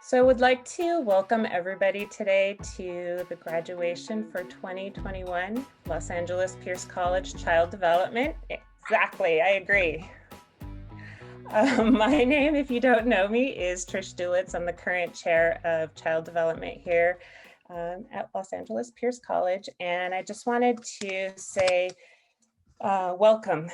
So I would like to welcome everybody today to the graduation for 2021 Los Angeles Pierce College Child Development. Exactly, I agree. My name, if you don't know me, is Trish Dulitz. I'm the current chair of child development here at Los Angeles Pierce College. And I just wanted to say welcome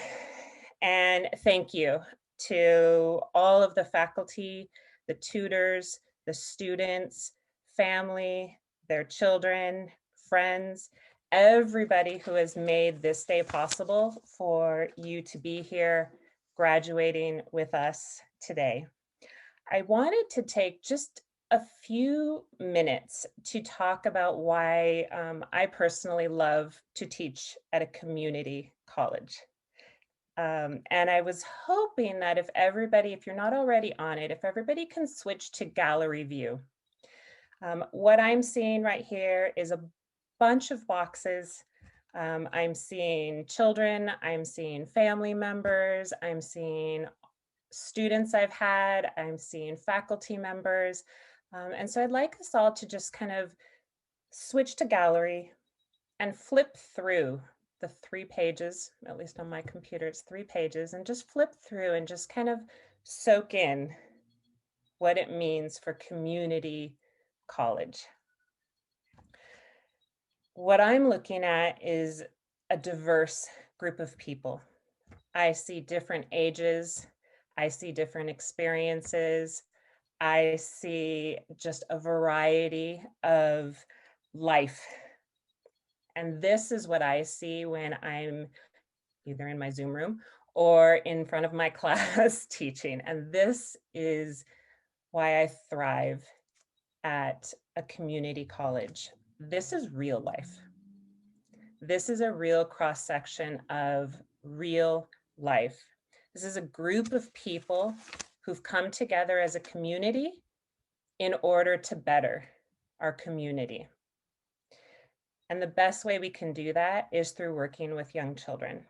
and thank you to all of the faculty, the tutors, the students, family, their children, friends, everybody who has made this day possible for you to be here graduating with us today. I wanted to take just a few minutes to talk about why I personally love to teach at a community college. And I was hoping that if you're not already on it, if everybody can switch to gallery view. What I'm seeing right here is a bunch of boxes. I'm seeing children, I'm seeing family members, I'm seeing students I've had, I'm seeing faculty members. And so I'd like us all to just kind of switch to gallery and flip through the 3 pages, at least on my computer, it's 3 pages, and just flip through and just kind of soak in what it means for community college. What I'm looking at is a diverse group of people. I see different ages, I see different experiences, I see just a variety of life. And this is what I see when I'm either in my Zoom room or in front of my class teaching. And this is why I thrive at a community college. This is real life. This is a real cross-section of real life. This is a group of people who've come together as a community in order to better our community. And the best way we can do that is through working with young children.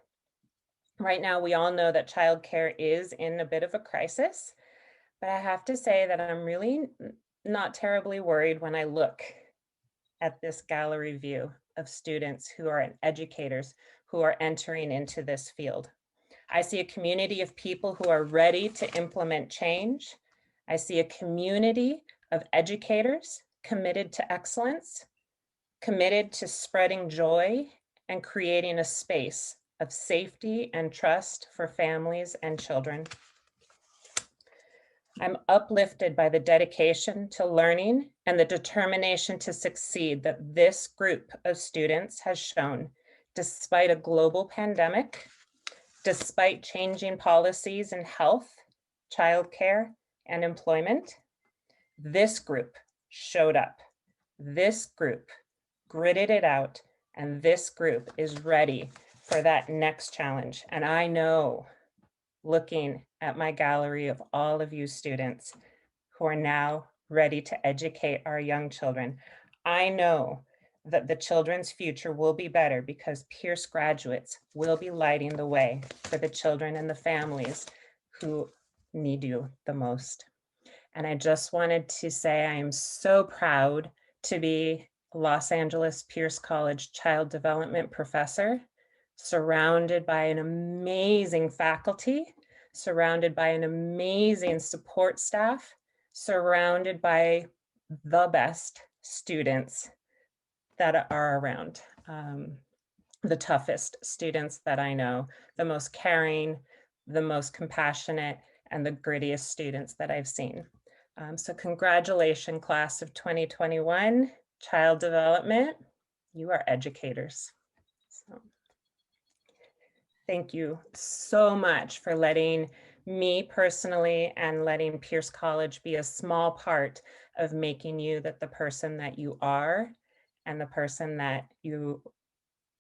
Right now, we all know that childcare is in a bit of a crisis, but I have to say that I'm really not terribly worried when I look at this gallery view of students who are educators who are entering into this field. I see a community of people who are ready to implement change. I see a community of educators committed to excellence, committed to spreading joy and creating a space of safety and trust for families and children. I'm uplifted by the dedication to learning and the determination to succeed that this group of students has shown, despite a global pandemic, despite changing policies in health, childcare, and employment. This group showed up. This group gritted it out, and this group is ready for that next challenge. And I know, looking at my gallery of all of you students who are now ready to educate our young children, I know that the children's future will be better because Pierce graduates will be lighting the way for the children and the families who need you the most. And I just wanted to say I am so proud to be Los Angeles Pierce College Child Development Professor, surrounded by an amazing faculty, surrounded by an amazing support staff, surrounded by the best students that are around, the toughest students that I know, the most caring, the most compassionate, and the grittiest students that I've seen. So congratulations, class of 2021, child development. You are educators. So, thank you so much for letting me personally and letting Pierce College be a small part of making you the person that you are and the person that you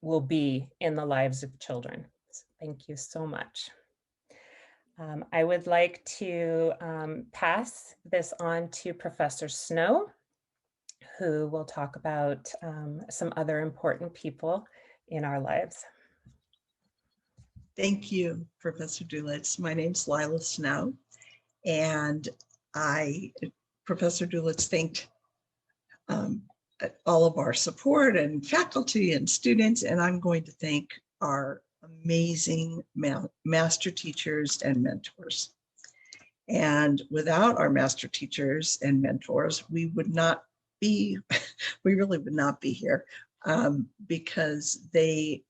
will be in the lives of children. So thank you so much. I would like to pass this on to Professor Snow, who will talk about some other important people in our lives. Thank you, Professor Dulitz. My name's Lila Snow, and I Professor Dulitz thanked all of our support and faculty and students, and I'm going to thank our amazing master teachers and mentors. And without our master teachers and mentors, we would not be, we really would not be here, because they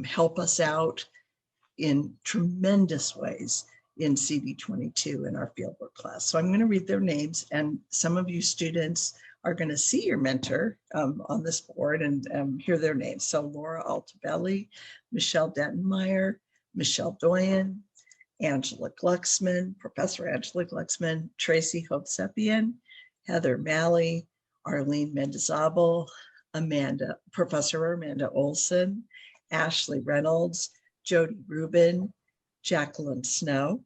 help us out in tremendous ways in CD22 in our fieldwork class. So I'm going to read their names, and some of you students are going to see your mentor on this board and hear their names. So Laura Altabelli, Michelle Dettenmeyer, Michelle Doyen, Angela Glucksman, Professor Angela Glucksman, Tracy Hovsepian, Heather Malley, Arlene Mendizabal, Professor Amanda Olson, Ashley Reynolds, Jody Rubin, Jacqueline Snow,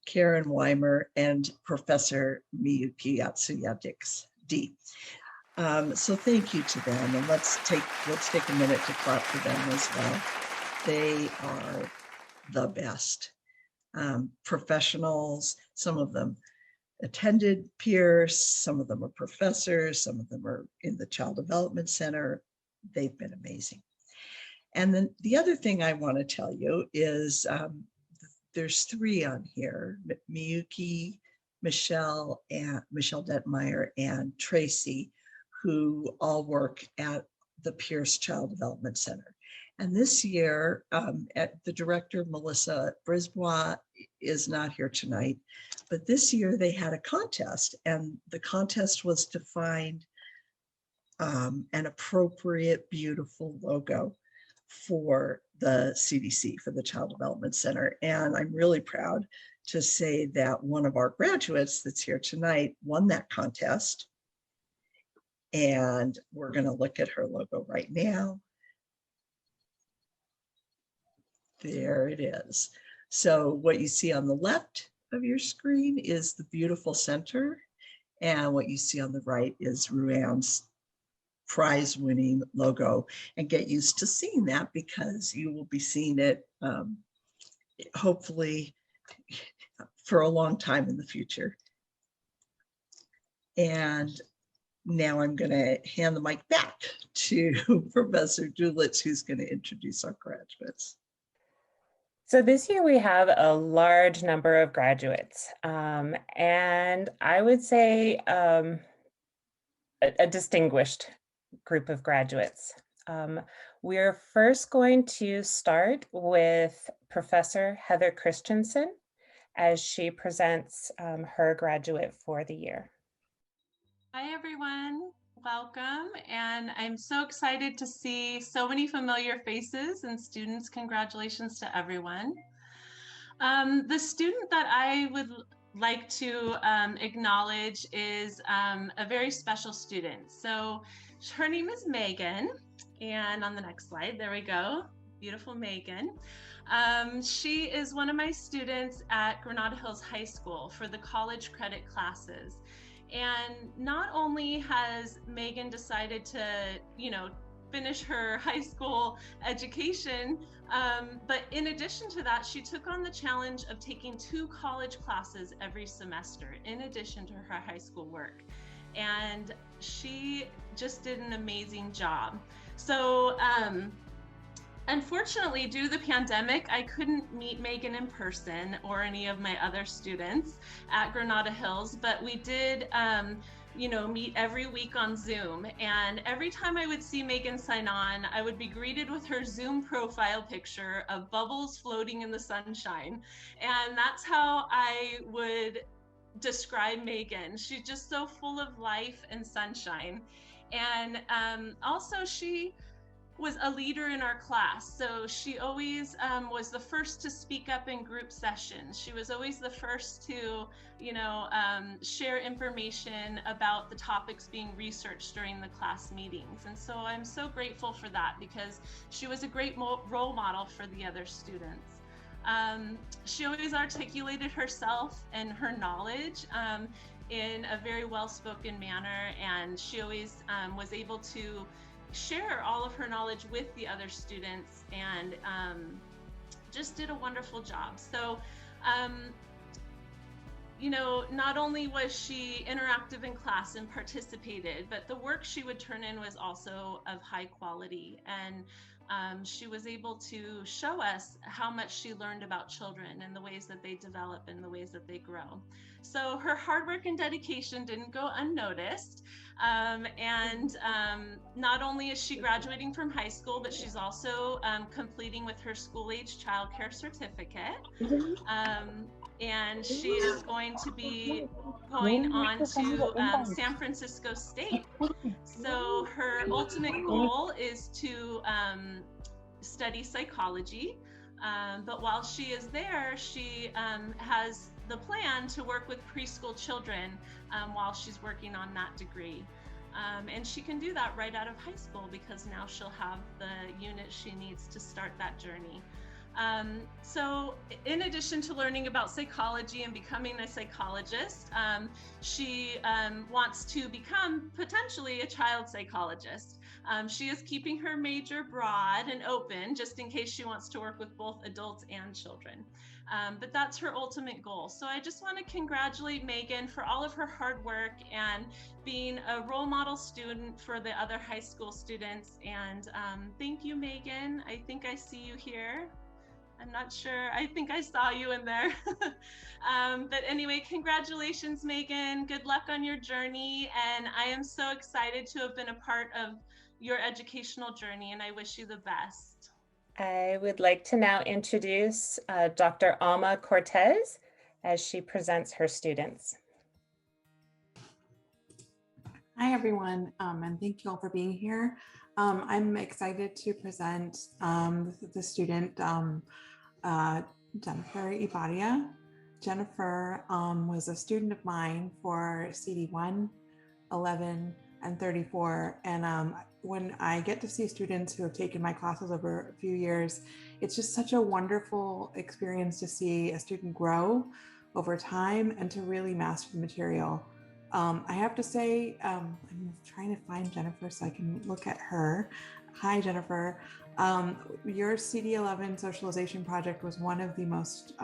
Karen Weimer, and Professor Miyuki Yatsuyadix D. So thank you to them, and let's take a minute to clap for them as well. They are the best professionals. Some of them attended Pierce, some of them are professors, some of them are in the Child Development Center. They've been amazing. And then the other thing I want to tell you is there's three on here, Miyuki, Michelle Detmeyer, and Tracy, who all work at the Pierce Child Development Center. And this year, the director, Melissa Brisbois, is not here tonight, but this year they had a contest, and the contest was to find an appropriate, beautiful logo for the CDC, for the Child Development Center. And I'm really proud to say that one of our graduates that's here tonight won that contest. And we're going to look at her logo right now. There it is. So what you see on the left of your screen is the beautiful center. And what you see on the right is Ruanne's prize-winning logo. And get used to seeing that, because you will be seeing it hopefully for a long time in the future. And now I'm going to hand the mic back to Professor Dulitz, who's going to introduce our graduates. So this year we have a large number of graduates, and I would say a distinguished group of graduates. We're first going to start with Professor Heather Christensen as she presents her graduate for the year. Hi everyone, welcome, and I'm so excited to see so many familiar faces and students. Congratulations to everyone. The student that I would like to acknowledge is a very special student. So her name is Megan, and on the next slide, there we go, beautiful Megan. She is one of my students at Granada Hills High School for the college credit classes. And not only has Megan decided to, finish her high school education, but in addition to that, she took on the challenge of taking 2 college classes every semester in addition to her high school work. And she just did an amazing job. So, unfortunately, due to the pandemic, I couldn't meet Megan in person or any of my other students at Granada Hills, but we did, meet every week on Zoom. And every time I would see Megan sign on, I would be greeted with her Zoom profile picture of bubbles floating in the sunshine. And that's how I would describe Megan. She's just so full of life and sunshine. And also she was a leader in our class. So she always was the first to speak up in group sessions. She was always the first to, share information about the topics being researched during the class meetings. And so I'm so grateful for that, because she was a great role model for the other students. She always articulated herself and her knowledge in a very well-spoken manner, and she always was able to share all of her knowledge with the other students, and just did a wonderful job. So, not only was she interactive in class and participated, but the work she would turn in was also of high quality. And she was able to show us how much she learned about children and the ways that they develop and the ways that they grow. So her hard work and dedication didn't go unnoticed. Not only is she graduating from high school, but she's also completing with her school-age childcare certificate. And she is going to be going on to San Francisco State. So her ultimate goal is to study psychology. But while she is there, she has the plan to work with preschool children while she's working on that degree. And she can do that right out of high school because now she'll have the unit she needs to start that journey. So in addition to learning about psychology and becoming a psychologist, she wants to become potentially a child psychologist. She is keeping her major broad and open just in case she wants to work with both adults and children. But that's her ultimate goal. So I just want to congratulate Megan for all of her hard work and being a role model student for the other high school students. And thank you, Megan. I think I see you here. I'm not sure. I think I saw you in there. But anyway, congratulations, Megan. Good luck on your journey. And I am so excited to have been a part of your educational journey, and I wish you the best. I would like to now introduce Dr. Alma Cortes as she presents her students. Hi, everyone, and thank you all for being here. I'm excited to present the student, Jennifer Ibarria. Jennifer was a student of mine for CD1, 11, and 34. And when I get to see students who have taken my classes over a few years, it's just such a wonderful experience to see a student grow over time and to really master the material. I have to say, I'm trying to find Jennifer so I can look at her. Hi, Jennifer. Your CD11 socialization project was one of the most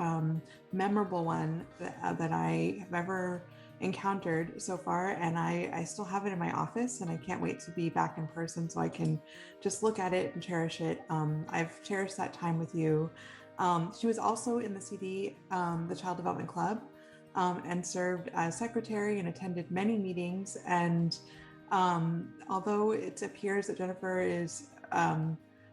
memorable one that I have ever encountered so far, and I still have it in my office, and I can't wait to be back in person so I can just look at it and cherish it. I've cherished that time with you. She was also in the CD, the Child Development Club, and served as secretary and attended many meetings. And although it appears that Jennifer is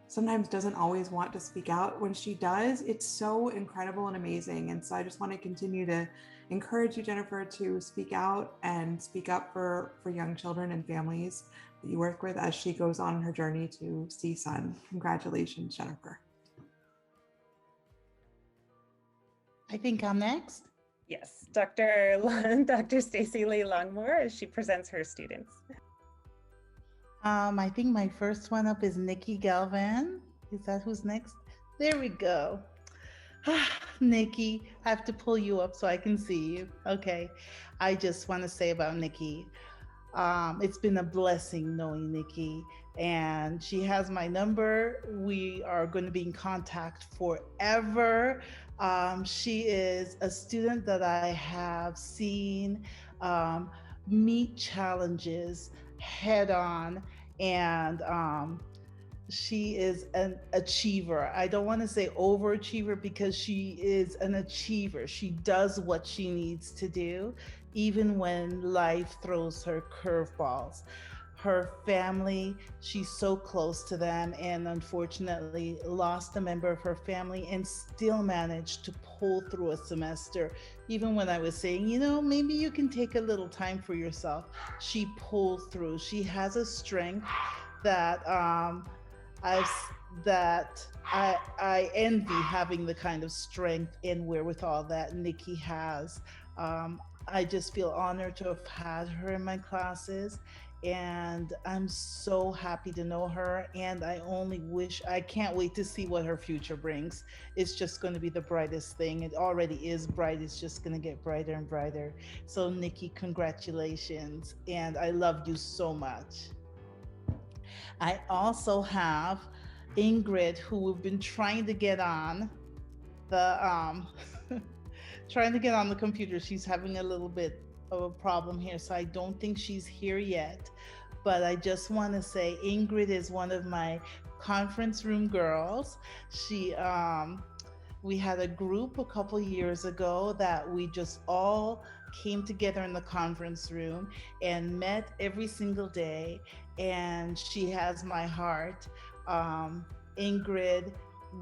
sometimes doesn't always want to speak out, when she does, it's so incredible and amazing. And so I just want to continue to encourage you, Jennifer, to speak out and speak up for young children and families that you work with as she goes on her journey to CSUN. Congratulations, Jennifer. I think I'm next. Yes, Dr. Stacey Lee Longmore as she presents her students. I think my first one up is Nikki Galvin. Is that who's next? There we go. Nikki, I have to pull you up so I can see you. Okay. I just want to say about Nikki, it's been a blessing knowing Nikki, and she has my number. We are going to be in contact forever. She is a student that I have seen meet challenges head on, and she is an achiever. I don't want to say overachiever because she is an achiever. She does what she needs to do, even when life throws her curveballs. Her family, she's so close to them, and unfortunately lost a member of her family and still managed to pull through a semester. Even when I was saying, maybe you can take a little time for yourself, she pulled through. She has a strength that I envy, having the kind of strength and wherewithal that Nikki has. I just feel honored to have had her in my classes, and I'm so happy to know her, and I can't wait to see what her future brings. It's just going to be the brightest thing. It already is bright. It's just going to get brighter and brighter. So Nikki, congratulations, and I love you so much. I also have Ingrid, who we've been trying to get on the trying to get on the computer. She's having a little bit of a problem here, so I don't think she's here yet. But I just want to say Ingrid is one of my conference room girls. We had a group a couple years ago that we just all came together in the conference room and met every single day. And she has my heart. Ingrid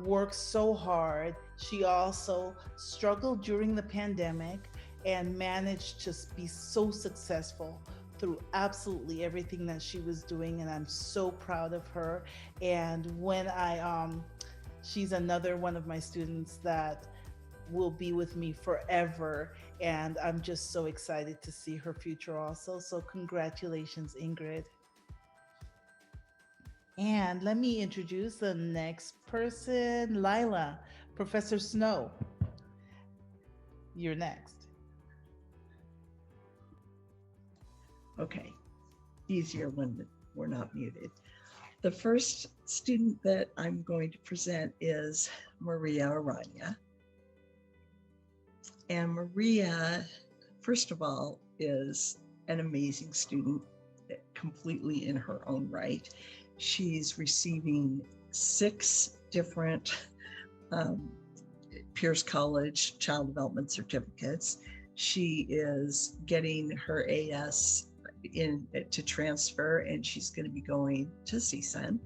works so hard. She also struggled during the pandemic and managed to be so successful through absolutely everything that she was doing. And I'm so proud of her. And when she's another one of my students that will be with me forever. And I'm just so excited to see her future also. So congratulations, Ingrid. And let me introduce the next person, Lila, Professor Snow. You're next. Okay, easier when we're not muted. The first student that I'm going to present is Maria Arrona. And Maria, first of all, is an amazing student, completely in her own right. She's receiving 6 different Pierce College Child Development Certificates. She is getting her AS to transfer, and she's going to be going to CSUN.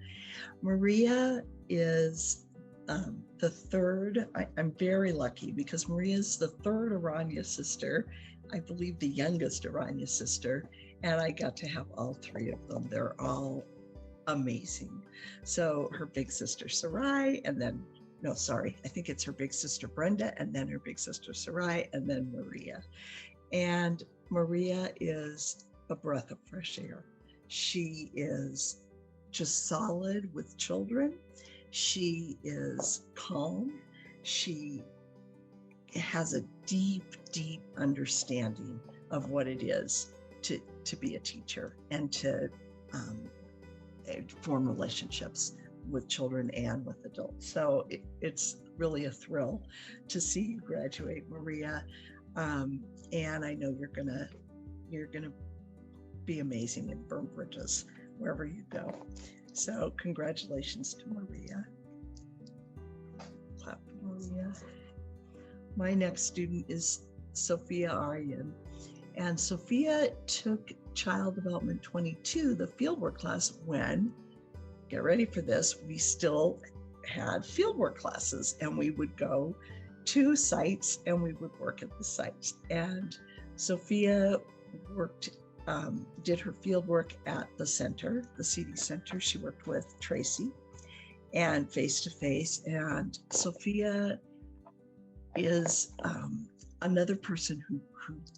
Maria is the third. I'm very lucky because Maria is the third Arrona sister, I believe the youngest Arrona sister, and I got to have all 3 of them. They're all amazing. So her big sister Sarai, and then I think it's her big sister Brenda, and then her big sister Sarai, and then Maria. And Maria is a breath of fresh air. She is just solid with children. She is calm. She has a deep, deep understanding of what it is to be a teacher and to form relationships with children and with adults. So it's really a thrill to see you graduate, Maria. And I know you're gonna be amazing and burn bridges wherever you go. So congratulations to Maria. Clap for Maria. My next student is Sophia Aryan. And Sophia took Child Development 22, the fieldwork class, when, get ready for this, we still had fieldwork classes, and we would go to sites and we would work at the sites. And Sophia did her field work at the center, the CD center. She worked with Tracy and face-to-face. And Sophia is another person who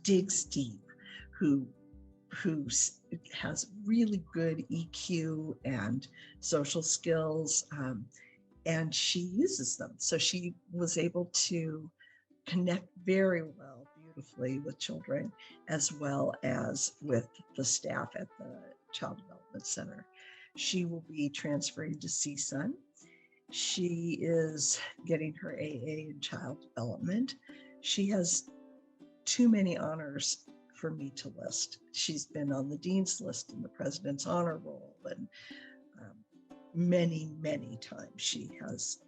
digs deep, who has really good EQ and social skills, and she uses them. So she was able to connect very well, beautifully with children, as well as with the staff at the Child Development Center. She will be transferring to CSUN. She is getting her AA in child development. She has too many honors for me to list. She's been on the Dean's List and the President's Honor Roll, and many, many times. She has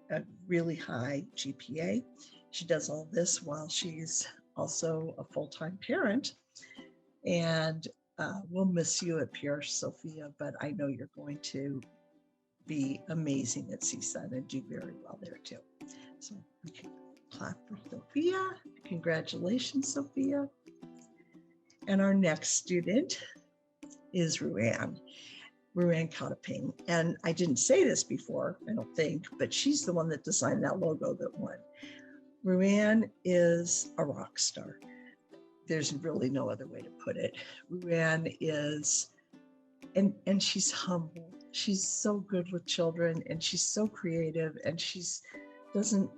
a really high GPA. She does all this while she's also a full-time parent. And we'll miss you at Pierce, Sophia, but I know you're going to be amazing at CSUN and do very well there too. So okay, clap for Sophia. Congratulations, Sophia. And our next student is Ruanne Catapang. And I didn't say this before, I don't think, but she's the one that designed that logo that won. Ruanne is a rock star. There's really no other way to put it. Ruanne is, and she's humble. She's so good with children, and she's so creative, and doesn't,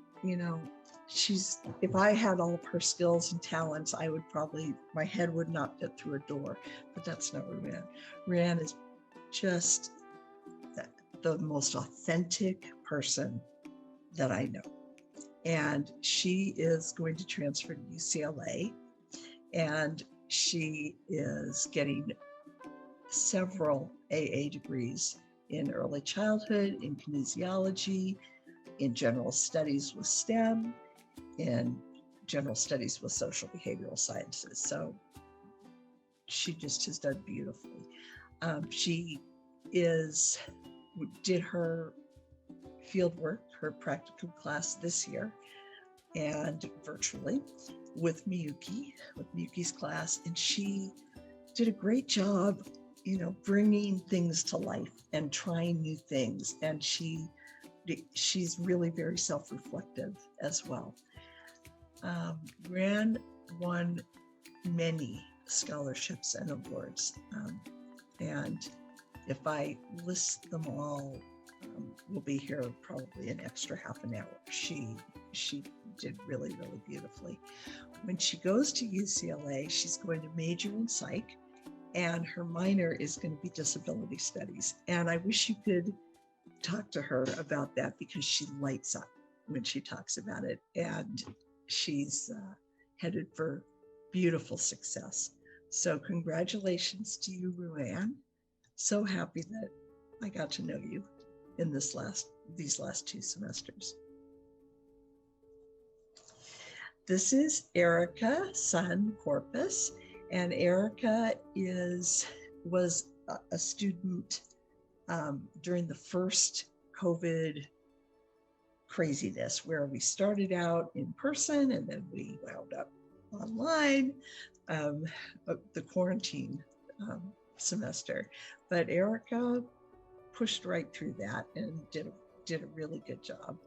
if I had all of her skills and talents, I would my head would not fit through a door, but that's not Ruanne. Ruanne is just the most authentic person that I know. and she is going to transfer to UCLA, and she is getting several AA degrees in early childhood, in kinesiology, in general studies with STEM, in general studies with social behavioral sciences. So she just has done beautifully. She did her field work, her practicum class this year, and virtually with Miyuki's class, and she did a great job, bringing things to life and trying new things. And she's really very self-reflective as well. Ruanne won many scholarships and awards, and if I list them all, we'll be here probably an extra half an hour. She did really, really beautifully. When she goes to UCLA, she's going to major in psych, and her minor is going to be disability studies. And I wish you could talk to her about that, because she lights up when she talks about it, and she's headed for beautiful success. So congratulations to you, Ruanne. So happy that I got to know you in these last 2 semesters. This is Erika Corpus, and Erika was a student during the first COVID craziness, where we started out in person and then we wound up online, the quarantine semester. But Erika pushed right through that and did a really good job.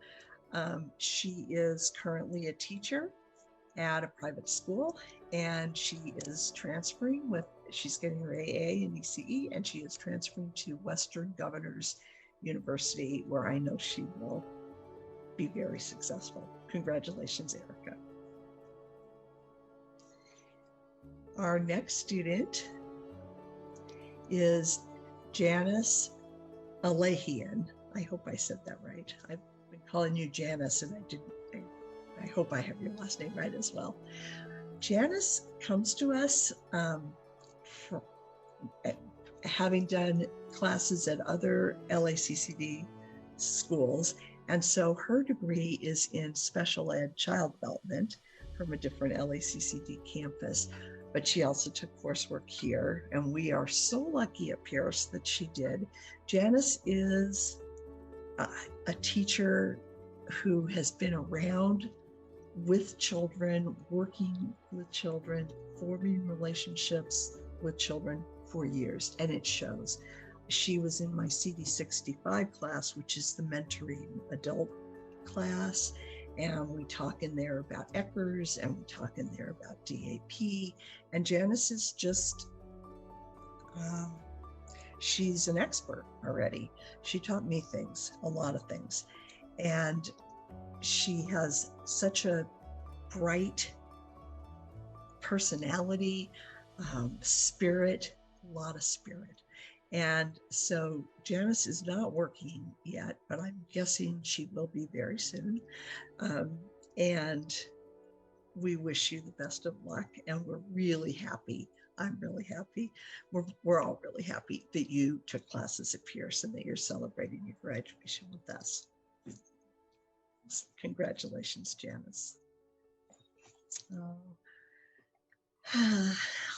She is currently a teacher at a private school, and she is she's getting her AA and ECE, and she is transferring to Western Governors University, where I know she will be very successful. Congratulations, Erika. Our next student is Janice Elahian. I hope I said that right. I've been calling you Janice, and I didn't. I hope I have your last name right as well. Janice comes to us having done classes at other LACCD schools, and so her degree is in special ed child development from a different LACCD campus, but she also took coursework here, and we are so lucky at Pierce that she did. Janice is a teacher who has been around with children, working with children, forming relationships with children for years, and it shows. She was in my CD65 class, which is the mentoring adult class, and we talk in there about ECHRS, and we talk in there about DAP, and Janice is just, she's an expert already. She taught me things, a lot of things, and she has such a bright personality, spirit, a lot of spirit. And so Janice is not working yet, but I'm guessing she will be very soon. And we wish you the best of luck, and we're really happy. I'm really happy. We're all really happy that you took classes at Pierce and that you're celebrating your graduation with us. Congratulations, Janice.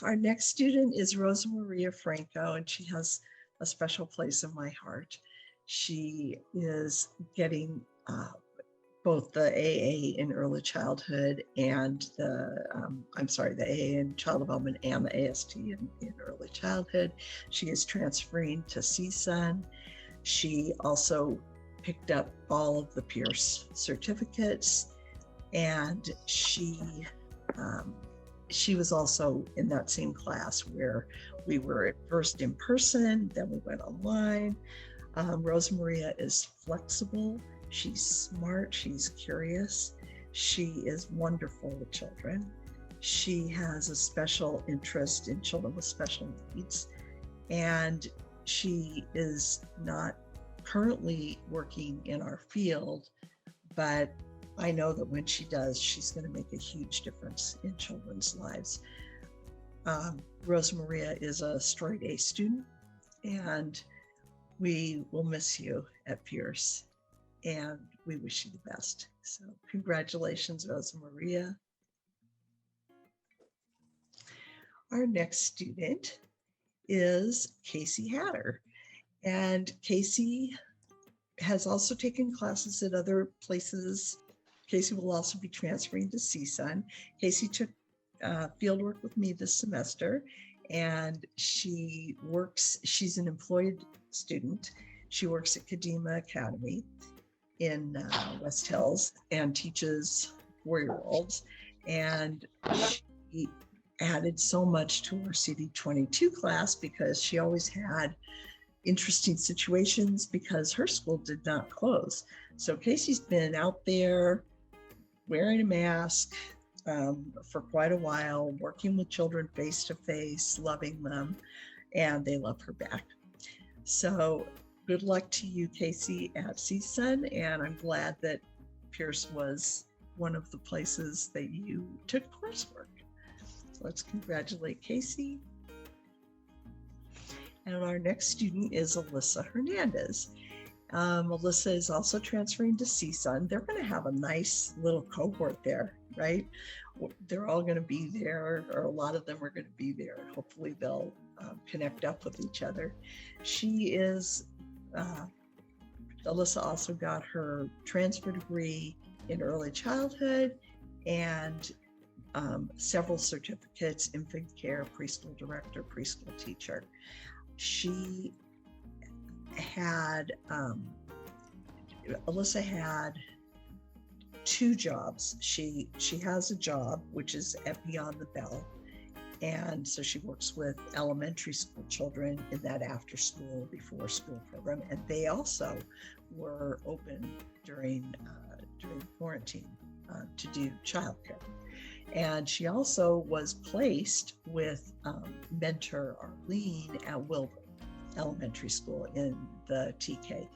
Our next student is Rosamaria Franco, and she has a special place in my heart. She is getting both the AA in early childhood and the AA in child development and the AST in early childhood. She is transferring to CSUN. She also picked up all of the Pierce certificates, and she was also in that same class where we were at first in person, then we went online. Rosamaria is flexible, she's smart, she's curious, she is wonderful with children. She has a special interest in children with special needs, and she is not currently working in our field, but I know that when she does, she's going to make a huge difference in children's lives. Rosamaria is a straight A student, and we will miss you at Pierce, and we wish you the best. So congratulations, Rosamaria. Our next student is Cassey Hatter, and Cassey has also taken classes at other places. Cassey will also be transferring to CSUN. Cassey took field work with me this semester, and she's an employed student. She works at Kadima Academy in West Hills and teaches 4-year-olds. And she added so much to our CD22 class because she always had interesting situations because her school did not close. So Cassey's been out there wearing a mask for quite a while, working with children face to face, loving them, and they love her back. So good luck to you, Cassey, at CSUN, and I'm glad that Pierce was one of the places that you took coursework. Let's congratulate Cassey. And our next student is Alyssa Hernandez. Alyssa is also transferring to CSUN. They're going to have a nice little cohort there, right? They're all going to be there, or a lot of them are going to be there. Hopefully they'll connect up with each other. Alyssa also got her transfer degree in early childhood and several certificates, infant care, preschool director, preschool teacher. Alyssa had 2 jobs. She has a job, which is at Beyond the Bell. And so she works with elementary school children in that after school, before school program. And they also were open during quarantine to do childcare. And she also was placed with mentor Arlene at Wilbur Elementary School in the TK.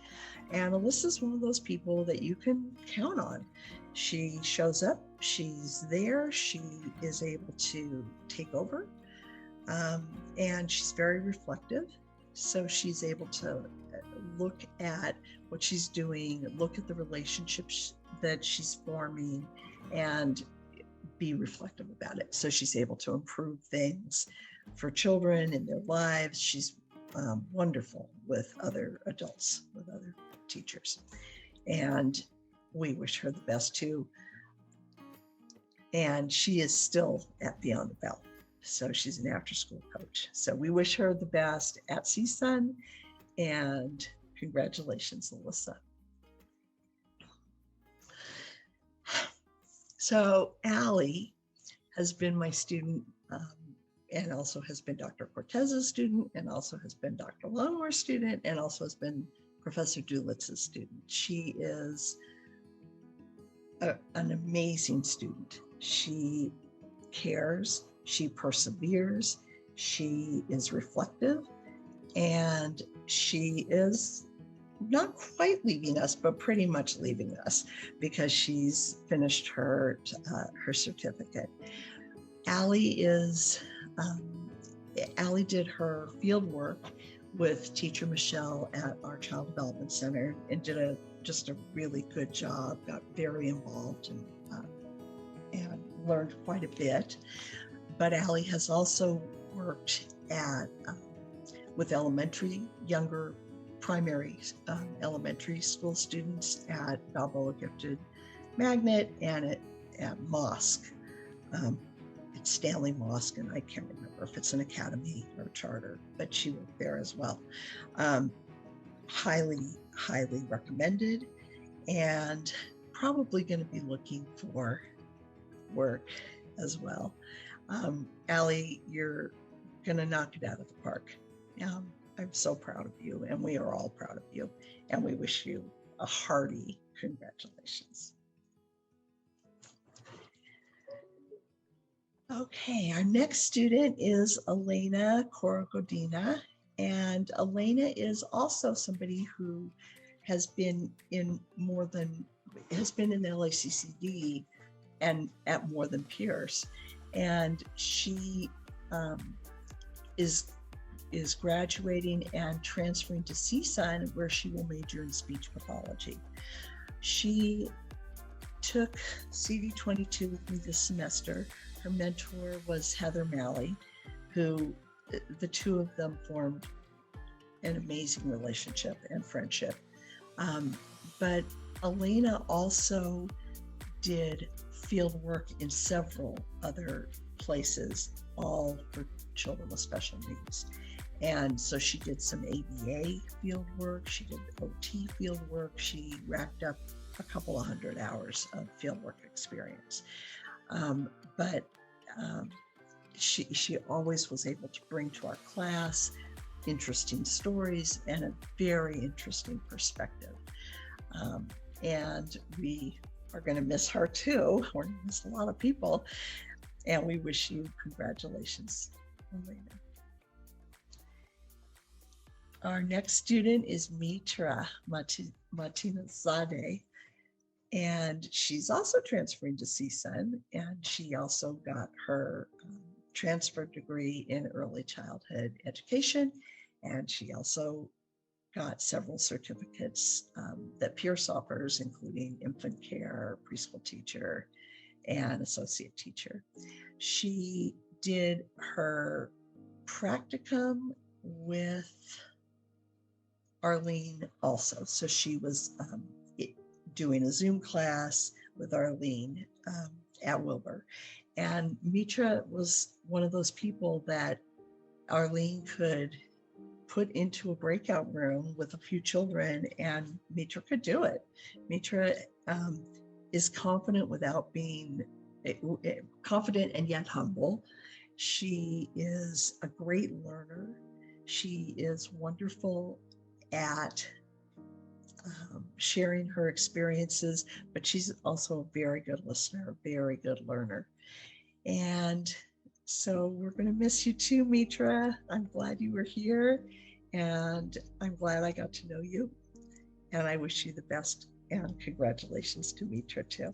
And Alyssa's one of those people that you can count on. She shows up, she's there, she is able to take over, and she's very reflective. So she's able to look at what she's doing, look at the relationships that she's forming, and be reflective about it. So she's able to improve things for children in their lives. She's wonderful with other adults, with other teachers. And we wish her the best too. And she is still at Beyond the Bell. So she's an after-school coach. So we wish her the best at CSUN, and congratulations, Alyssa. So Aly has been my student and also has been Dr. Cortez's student, and also has been Dr. Longmore's student, and also has been Professor Dulitz's student. She is an amazing student. She cares, she perseveres, she is reflective, and she is not quite leaving us, but pretty much leaving us because she's finished her certificate. Aly did her field work with teacher Michelle at our Child Development Center and did just a really good job, got very involved and learned quite a bit. But Aly has also worked with younger primary elementary school students at Balboa Gifted Magnet and at Mosque. It's Stanley Mosque, and I can't remember if it's an academy or a charter, but she worked there as well. Highly, highly recommended, and probably going to be looking for work as well. Aly, you're going to knock it out of the park. I'm so proud of you, and we are all proud of you, and we wish you a hearty congratulations. Okay, our next student is Elena Korogodina, and Elena is also somebody who has been in more than has been in the LACCD and at More Than Peers. And she is graduating and transferring to CSUN, where she will major in speech pathology. She took CD22 with me this semester. Her mentor was Heather Malley, who the two of them formed an amazing relationship and friendship. But Elena also did field work in several other places, all for children with special needs. And so she did some ABA field work, she did OT field work, she racked up a couple of 100 hours of field work experience. But she always was able to bring to our class interesting stories and a very interesting perspective. And we are going to miss her too. We're going to miss a lot of people. And we wish you congratulations, Elena. Our next student is Mithra Matinzadeh, and she's also transferring to CSUN, and she also got her transfer degree in early childhood education, and she also got several certificates that Pierce offers, including infant care, preschool teacher, and associate teacher. She did her practicum with Arlene also. So she was doing a Zoom class with Arlene at Wilbur. And Mithra was one of those people that Arlene could put into a breakout room with a few children, and Mithra could do it. Mithra is confident without being confident and yet humble. She is a great learner. She is wonderful at sharing her experiences, but she's also a very good listener, a very good learner. And so we're going to miss you too, Mithra. I'm glad you were here, and I'm glad I got to know you. And I wish you the best, and congratulations to Mithra too.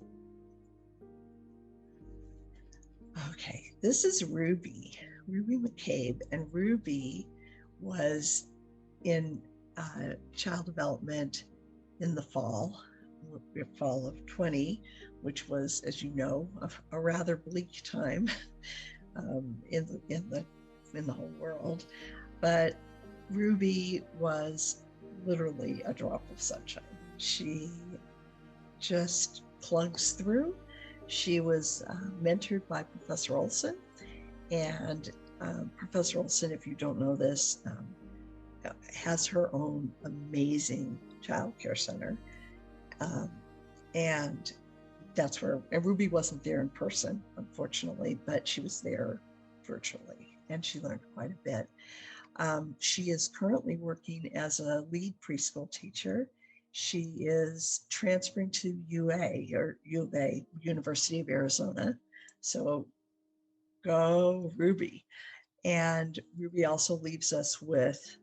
Okay, this is Ruby McCabe, and Ruby was in child development in the fall of 20, which was, as you know, a rather bleak time in the whole world. But Ruby was literally a drop of sunshine. She just plugs through. She was mentored by Professor Olson, and Professor Olson, if you don't know this, has her own amazing child care center. And that's where, and Ruby wasn't there in person, unfortunately, but she was there virtually, and she learned quite a bit. She is currently working as a lead preschool teacher. She is transferring to UA, or U of A, University of Arizona. So go Ruby. And Ruby also leaves us with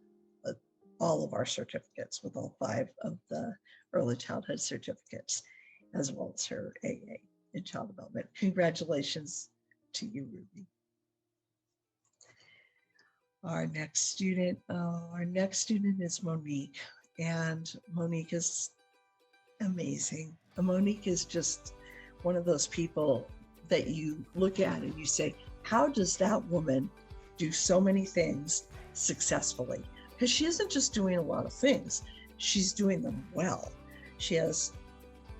all of our certificates, with all 5 of the early childhood certificates, as well as her AA in child development. Congratulations to you, Ruby. Our next student is Monique, and Monique is amazing. Monique is just one of those people that you look at and you say, how does that woman do so many things successfully? Because she isn't just doing a lot of things, she's doing them well. She has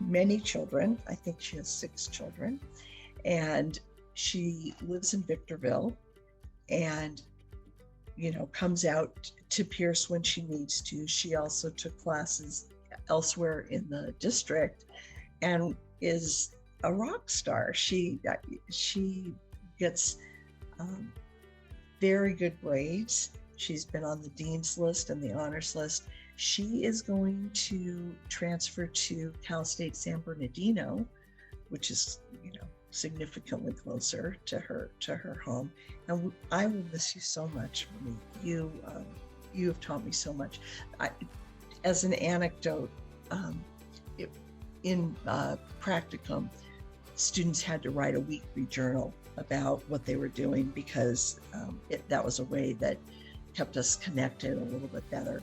many children. I think she has 6 children, and she lives in Victorville, and comes out to Pierce when she needs to. She also took classes elsewhere in the district and is a rock star. She gets very good grades. She's been on the dean's list and the honors list. She is going to transfer to Cal State San Bernardino, which is, significantly closer to her home. And I will miss you so much, Monique. You have taught me so much. As an anecdote, in practicum, students had to write a weekly journal about what they were doing because that was a way that kept us connected a little bit better.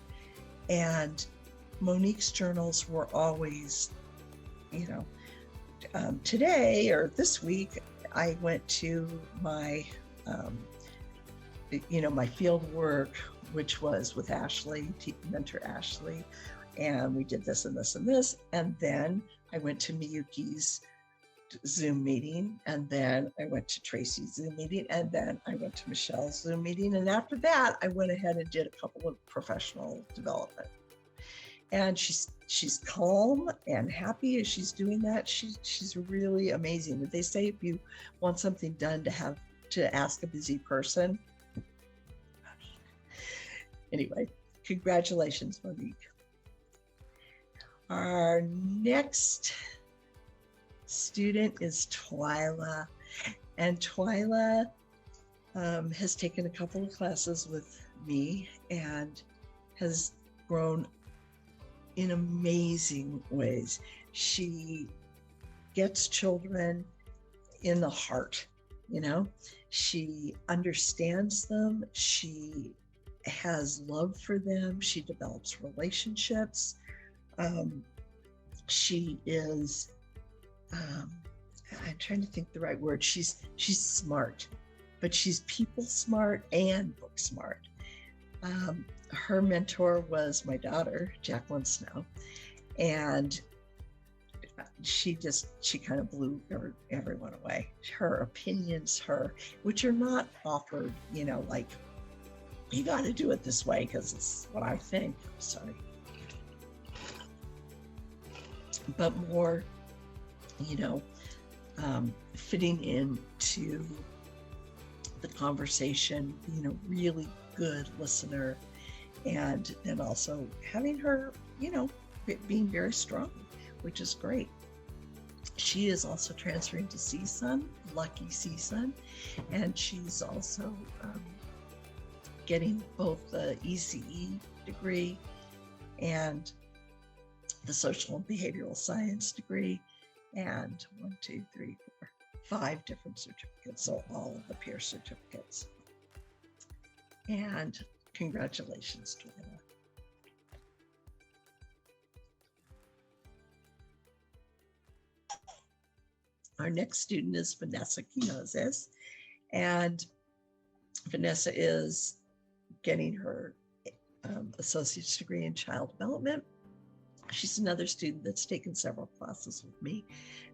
And Monique's journals were always, today or this week, I went to my, my field work, which was with Ashley, mentor Ashley, and we did this and this and this. And then I went to Miyuki's Zoom meeting, and then I went to Tracy's Zoom meeting, and then I went to Michelle's Zoom meeting. And after that, I went ahead and did a couple of professional development. And she's calm and happy as she's doing that. She's really amazing. They say if you want something done to ask a busy person. Anyway, congratulations, Monique. Our next student is Twila, and Twila has taken a couple of classes with me and has grown in amazing ways. She gets children in the heart, she understands them, she has love for them, she develops relationships. She is I'm trying to think the right word. She's smart, but she's people smart and book smart. Her mentor was my daughter, Jacqueline Snow, and she kind of blew everyone away. Her opinions, which are not offered, like, you got to do it this way because it's what I think. I'm sorry. But more, fitting into the conversation, being a really good listener, and then also having her, being very strong, which is great. She is also transferring to CSUN, lucky CSUN, and she's also getting both the ECE degree and the social and behavioral science degree, and 5 different certificates, so all of the peer certificates. And congratulations, Twila. Our next student is Vanessa Quinonez, and Vanessa is getting her associate's degree in child development. She's another student that's taken several classes with me,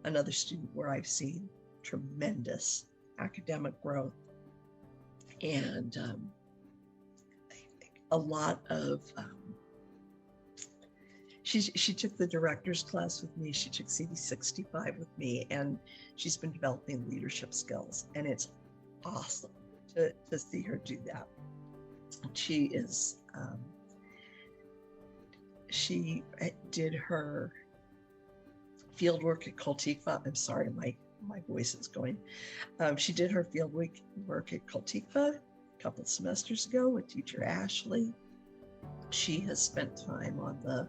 another student where I've seen tremendous academic growth and a lot of, she took the director's class with me, she took CD65 with me, and she's been developing leadership skills, and it's awesome to see her do that. She is, she did her field work at Coltikva. I'm sorry, my voice is going. She did her field work at Coltikva a couple of semesters ago with teacher Ashley. She has spent time on the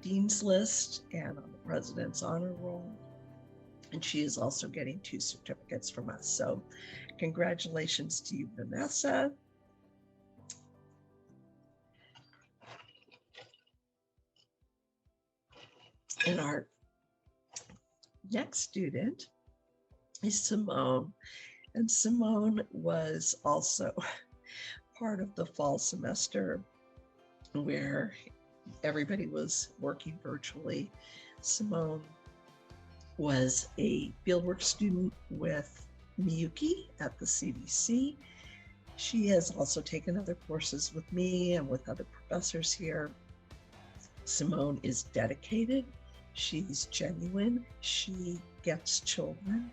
Dean's List and on the President's Honor Roll. And she is also getting 2 certificates from us. So congratulations to you, Vanessa. And our next student is Simone. And Simone was also part of the fall semester where everybody was working virtually. Simone was a fieldwork student with Miyuki at the CDC. She has also taken other courses with me and with other professors here. Simone is dedicated. She's genuine. She gets children.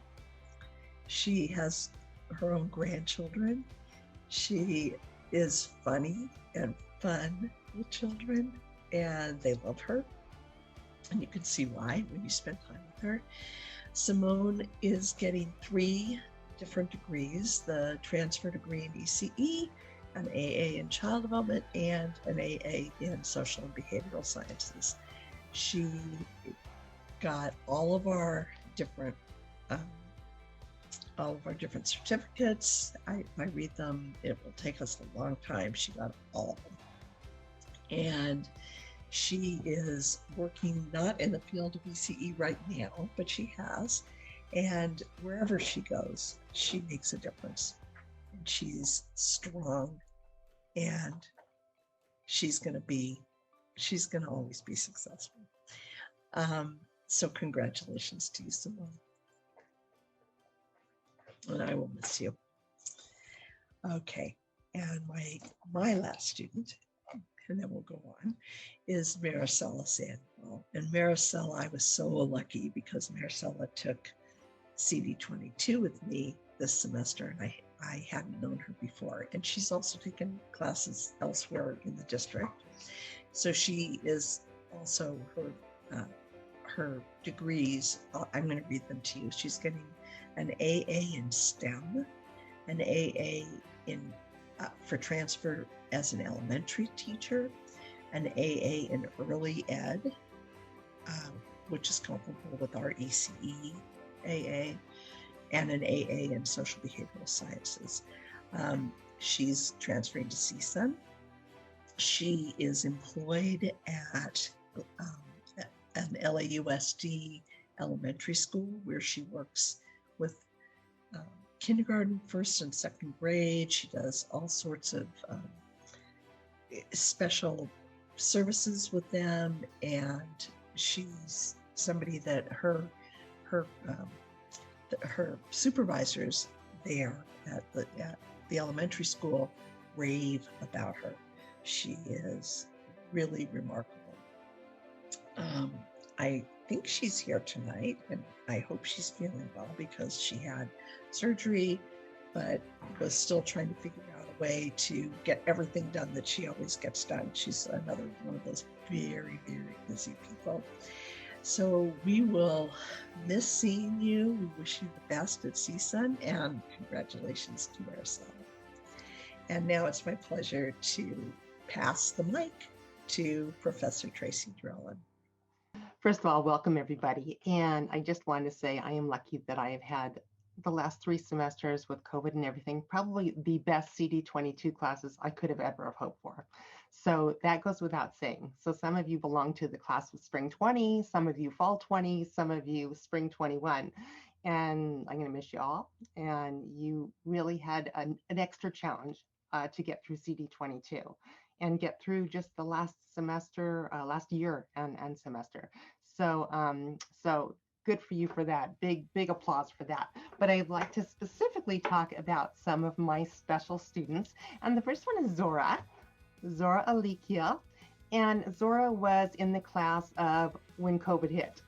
She has her own grandchildren. She is funny and fun with children, and they love her. And you can see why when you spend time with her. Simone is getting 3 different degrees, the transfer degree in ECE, an AA in child development, and an AA in social and behavioral sciences. She got all of our different certificates. I read them. It will take us a long time. She got all of them. And she is working not in the field of ECE right now, but she has. And wherever she goes, she makes a difference. And she's strong, and she's going to always be successful. So congratulations to you, Simone. And I will miss you. Okay, and my last student, and then we'll go on, is Marisela Sandoval. And Marisela, I was so lucky because Marisela took CD22 with me this semester, and I hadn't known her before. And she's also taken classes elsewhere in the district. So she is also her degrees, I'm going to read them to you. She's getting an AA in STEM, an AA for transfer as an elementary teacher, an AA in early ed, which is comparable with our ECE AA, and an AA in social behavioral sciences. She's transferring to CSUN. She is employed at an LAUSD elementary school where she works with kindergarten, first and second grade. She does all sorts of special services with them, and she's somebody that her supervisors there at the elementary school rave about her. She is really remarkable. I think she's here tonight, and I hope she's feeling well because she had surgery, but was still trying to figure out a way to get everything done that she always gets done. She's another one of those very, very busy people. So we will miss seeing you. We wish you the best at CSUN, and congratulations to Marisela. And now it's my pleasure to pass the mic to Professor Tracy Drellin. First of all, welcome everybody. And I just wanted to say I am lucky that I have had the last 3 semesters with COVID and everything, probably the best CD22 classes I could have ever hoped for. So that goes without saying. So some of you belong to the class of spring 20, some of you fall 20, some of you spring 21. And I'm going to miss you all. And you really had an extra challenge to get through CD22 and get through just the last semester, last year and semester. So, so good for you for that. Big applause for that. But I'd like to specifically talk about some of my special students. And the first one is Zora Alikia. And Zora was in the class of when COVID hit,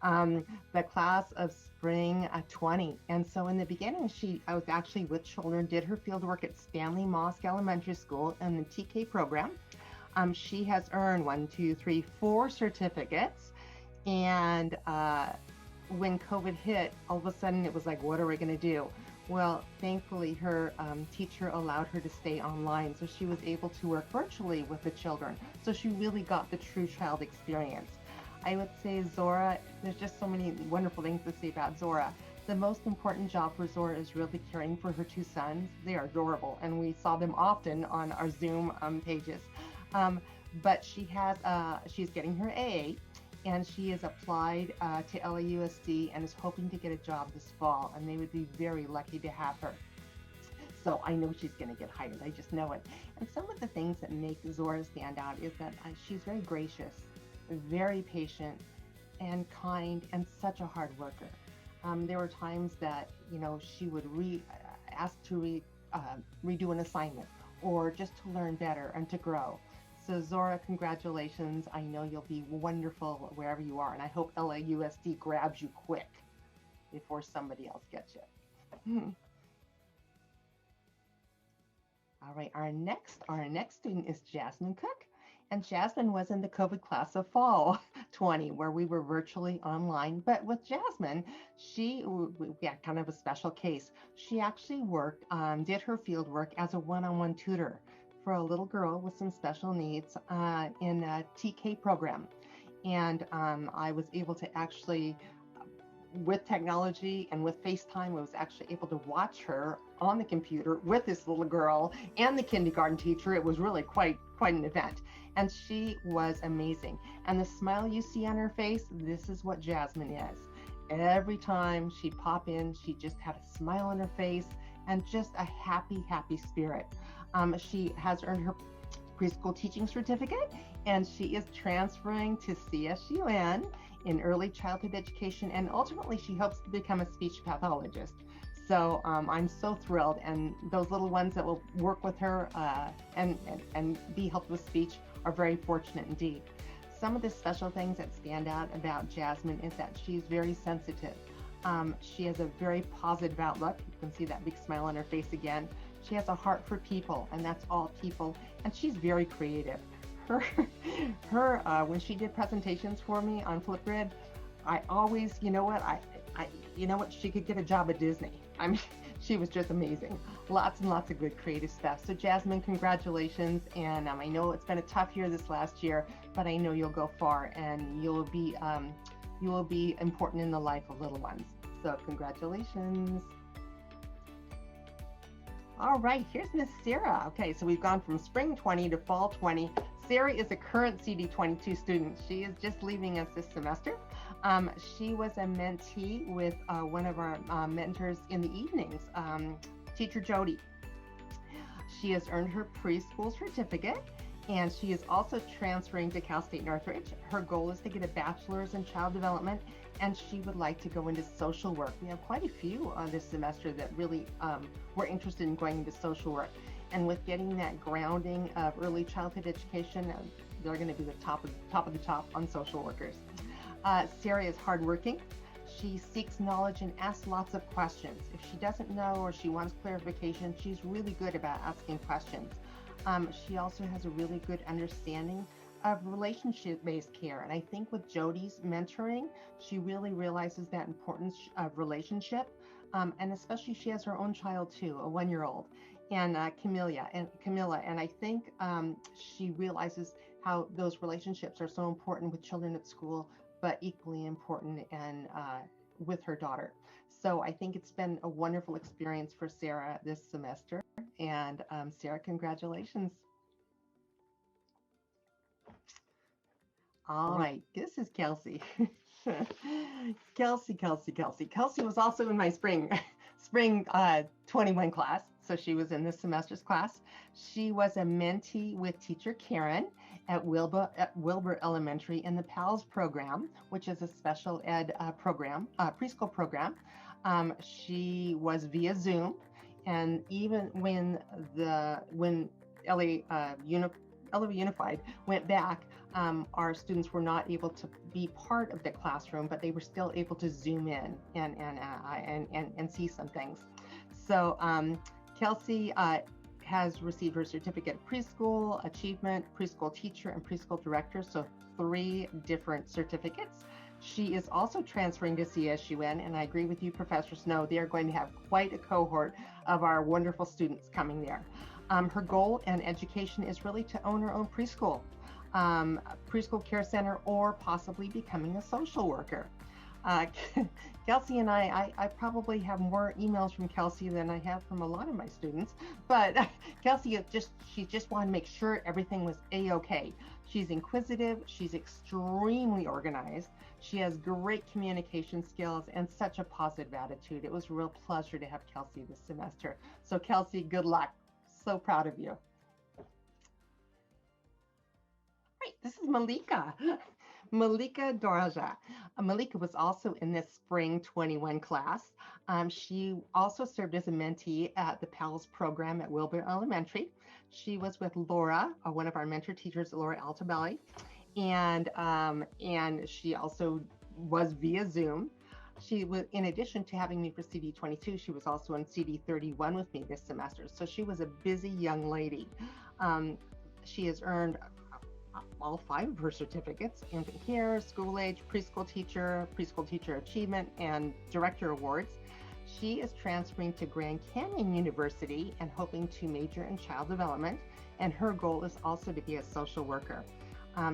the class of spring 20. And so in the beginning, I was actually with children, did her field work at Stanley Mosque Elementary School in the TK program. She has earned 4 certificates. And when COVID hit, all of a sudden it was like, what are we going to do? Well, thankfully, her teacher allowed her to stay online, so she was able to work virtually with the children. So she really got the true child experience. I would say Zora, there's just so many wonderful things to say about Zora. The most important job for Zora is really caring for her 2 sons. They are adorable, and we saw them often on our Zoom pages. But she's getting her AA, and she is applied to LAUSD and is hoping to get a job this fall, and they would be very lucky to have her. So I know she's going to get hired. I just know it. And some of the things that make Zora stand out is that she's very gracious, very patient, and kind, and such a hard worker. There were times that, she would ask to redo an assignment or just to learn better and to grow. So Zora, congratulations. I know you'll be wonderful wherever you are, and I hope LAUSD grabs you quick before somebody else gets you. All right, our next student is Jasmine Cook. And Jasmine was in the COVID class of fall 20, where we were virtually online. But with Jasmine, we had kind of a special case. She actually did her field work as a one-on-one tutor for a little girl with some special needs in a TK program. And I was able to actually, with technology and with FaceTime, I was actually able to watch her on the computer with this little girl and the kindergarten teacher. It was really quite an event. And she was amazing. And the smile you see on her face, this is what Jasmine is. Every time she'd pop in, she just had a smile on her face and just a happy, happy spirit. She has earned her preschool teaching certificate, and she is transferring to CSUN in early childhood education, and ultimately she hopes to become a speech pathologist. So I'm so thrilled, and those little ones that will work with her and be helped with speech are very fortunate indeed. Some of the special things that stand out about Jasmine is that she's very sensitive. She has a very positive outlook. You can see that big smile on her face again. She has a heart for people, and that's all people, and she's very creative. Her when she did presentations for me on Flipgrid, I always, you know what, she could get a job at Disney. I mean, she was just amazing. Lots and lots of good creative stuff. So Jasmine, congratulations. And I know it's been a tough year this last year, but I know you'll go far, and you will be important in the life of little ones. So congratulations. All right, here's Miss Sarah. Okay, so we've gone from spring 20 to fall 20. Sarah is a current CD22 student. She is just leaving us this semester. She was a mentee with one of our mentors in the evenings, Teacher Jody. She has earned her preschool certificate, and she is also transferring to Cal State Northridge. Her goal is to get a bachelor's in child development, and she would like to go into social work. We have quite a few this semester that really were interested in going into social work. And with getting that grounding of early childhood education, they're going to be the top of the top on social workers. Sarah is hardworking. She seeks knowledge and asks lots of questions. If she doesn't know or she wants clarification, she's really good about asking questions. She also has a really good understanding of relationship-based care. And I think with Jody's mentoring, she really realizes that importance of relationship. And especially she has her own child too, a 1-year-old, and Camilla. And I think she realizes how those relationships are so important with children at school, but equally important and with her daughter. So I think it's been a wonderful experience for Sarah this semester. And Sarah, congratulations. All right, this is Kelsey. Kelsey was also in my spring 21 class. So she was in this semester's class. She was a mentee with teacher Karen at Wilbur Elementary in the PALS program, which is a special ed program, preschool program. She was via Zoom, and even when LA Unified went back, our students were not able to be part of the classroom, but they were still able to Zoom in and see some things. So Kelsey has received her certificate of preschool achievement, preschool teacher, and preschool director, so 3 different certificates. She is also transferring to CSUN, and I agree with you, Professor Snow, they are going to have quite a cohort of our wonderful students coming there. Her goal in education is really to own her own preschool, preschool care center, or possibly becoming a social worker. Kelsey and I probably have more emails from Kelsey than I have from a lot of my students, but Kelsey she just wanted to make sure everything was a-okay. She's inquisitive, she's extremely organized, she has great communication skills and such a positive attitude. It was a real pleasure to have Kelsey this semester. So Kelsey, good luck. So proud of you. All right, this is Malika. Malika Doraja. Malika was also in this spring 21 class. She also served as a mentee at the PALS program at Wilbur Elementary. She was with Laura, one of our mentor teachers, Laura Altabelli, and she also was via Zoom. She was, in addition to having me for CD22, she was also in CD31 with me this semester. So she was a busy young lady. She has earned all 5 of her certificates: infant care, school age, preschool teacher achievement, and director awards. She is transferring to Grand Canyon University and hoping to major in child development. And her goal is also to be a social worker.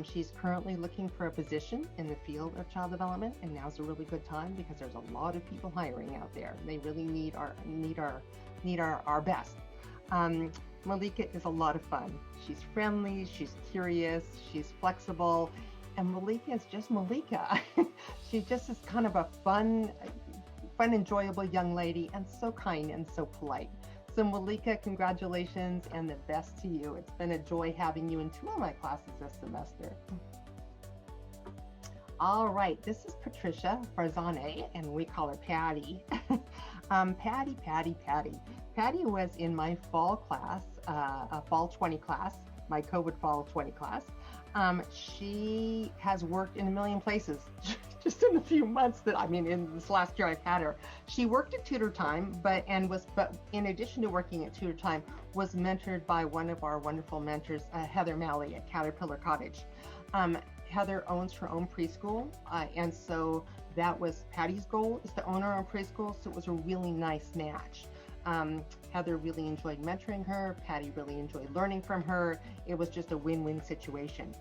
She's currently looking for a position in the field of child development, and now's a really good time because there's a lot of people hiring out there. They really need our best. Malika is a lot of fun. She's friendly, she's curious, she's flexible, and Malika is just Malika. She just is kind of a fun, enjoyable young lady, and so kind and so polite. So Malika, congratulations and the best to you. It's been a joy having you in 2 of my classes this semester. All right, this is Patricia Farzane, and we call her Patty. Patty. Patty was in my fall class, fall 20 class, my COVID fall 20 class. She has worked in a million places just in the few months in this last year I've had her. She worked at tutor time, but in addition to working at tutor time, was mentored by one of our wonderful mentors, Heather Malley at Caterpillar Cottage. Heather owns her own preschool, and so that was Patty's goal, is to own her own preschool, so it was a really nice match. Heather really enjoyed mentoring her. Patty really enjoyed learning from her. It was just a win-win situation.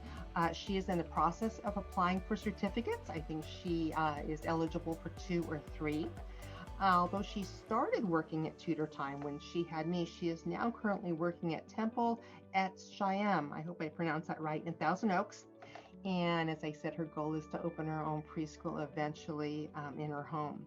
She is in the process of applying for certificates. I think she is eligible for 2 or 3. Although she started working at tutor time when she had me, she is now currently working at Temple at Cheyenne. I hope I pronounced that right, in Thousand Oaks. And as I said, her goal is to open her own preschool eventually in her home.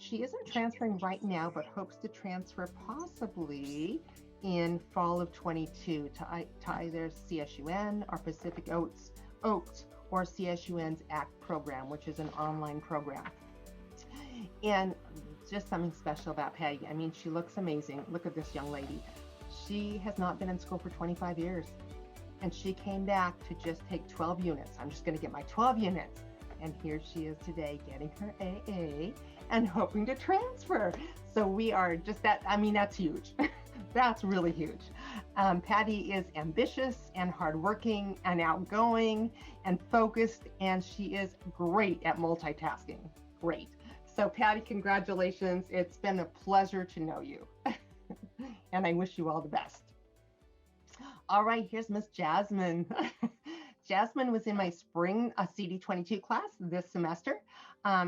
She isn't transferring right now, but hopes to transfer possibly in fall of 22 to either CSUN or Pacific Oaks or CSUN's ACT program, which is an online program. And just something special about Patty. I mean, she looks amazing. Look at this young lady. She has not been in school for 25 years. And she came back to just take 12 units. I'm just going to get my 12 units. And here she is today getting her AA and hoping to transfer. So we are just that, that's huge. That's really huge. Patty is ambitious and hardworking and outgoing and focused, and she is great at multitasking. Great. So Patty, congratulations. It's been a pleasure to know you. And I wish you all the best. All right, here's Miss Jasmine. Jasmine was in my spring CD22 class this semester.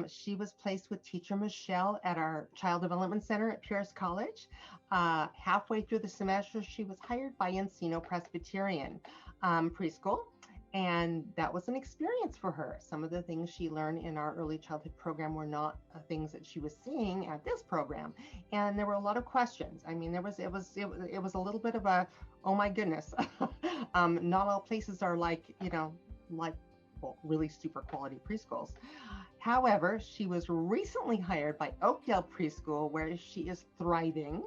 She was placed with teacher Michelle at our Child Development Center at Pierce College. Halfway through the semester, she was hired by Encino Presbyterian Preschool, and that was an experience for her. Some of the things she learned in our early childhood program were not things that she was seeing at this program, and there were a lot of questions. I mean, it was a little bit of a, oh my goodness. Not all places are really super quality preschools. However, she was recently hired by Oakdale Preschool, where she is thriving.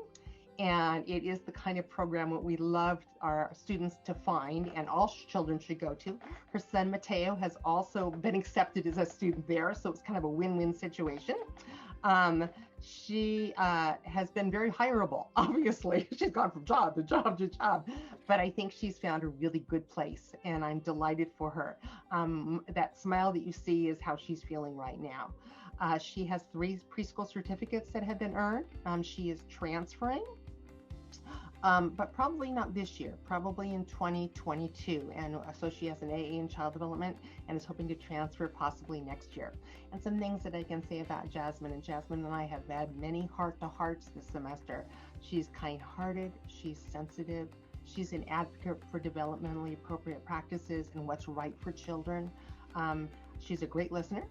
And it is the kind of program that we love our students to find, and all children should go to. Her son, Mateo, has also been accepted as a student there, so it's kind of a win-win situation. She has been very hireable, obviously. She's gone from job to job to job, but I think she's found a really good place, and I'm delighted for her. That smile that you see is how she's feeling right now. She has 3 preschool certificates that have been earned. She is transferring, but probably not this year, probably in 2022. And so she has an AA in child development and is hoping to transfer possibly next year. And some things that I can say about Jasmine, and Jasmine and I have had many heart-to-hearts this semester. She's kind-hearted, she's sensitive, she's an advocate for developmentally appropriate practices and what's right for children. She's a great listener,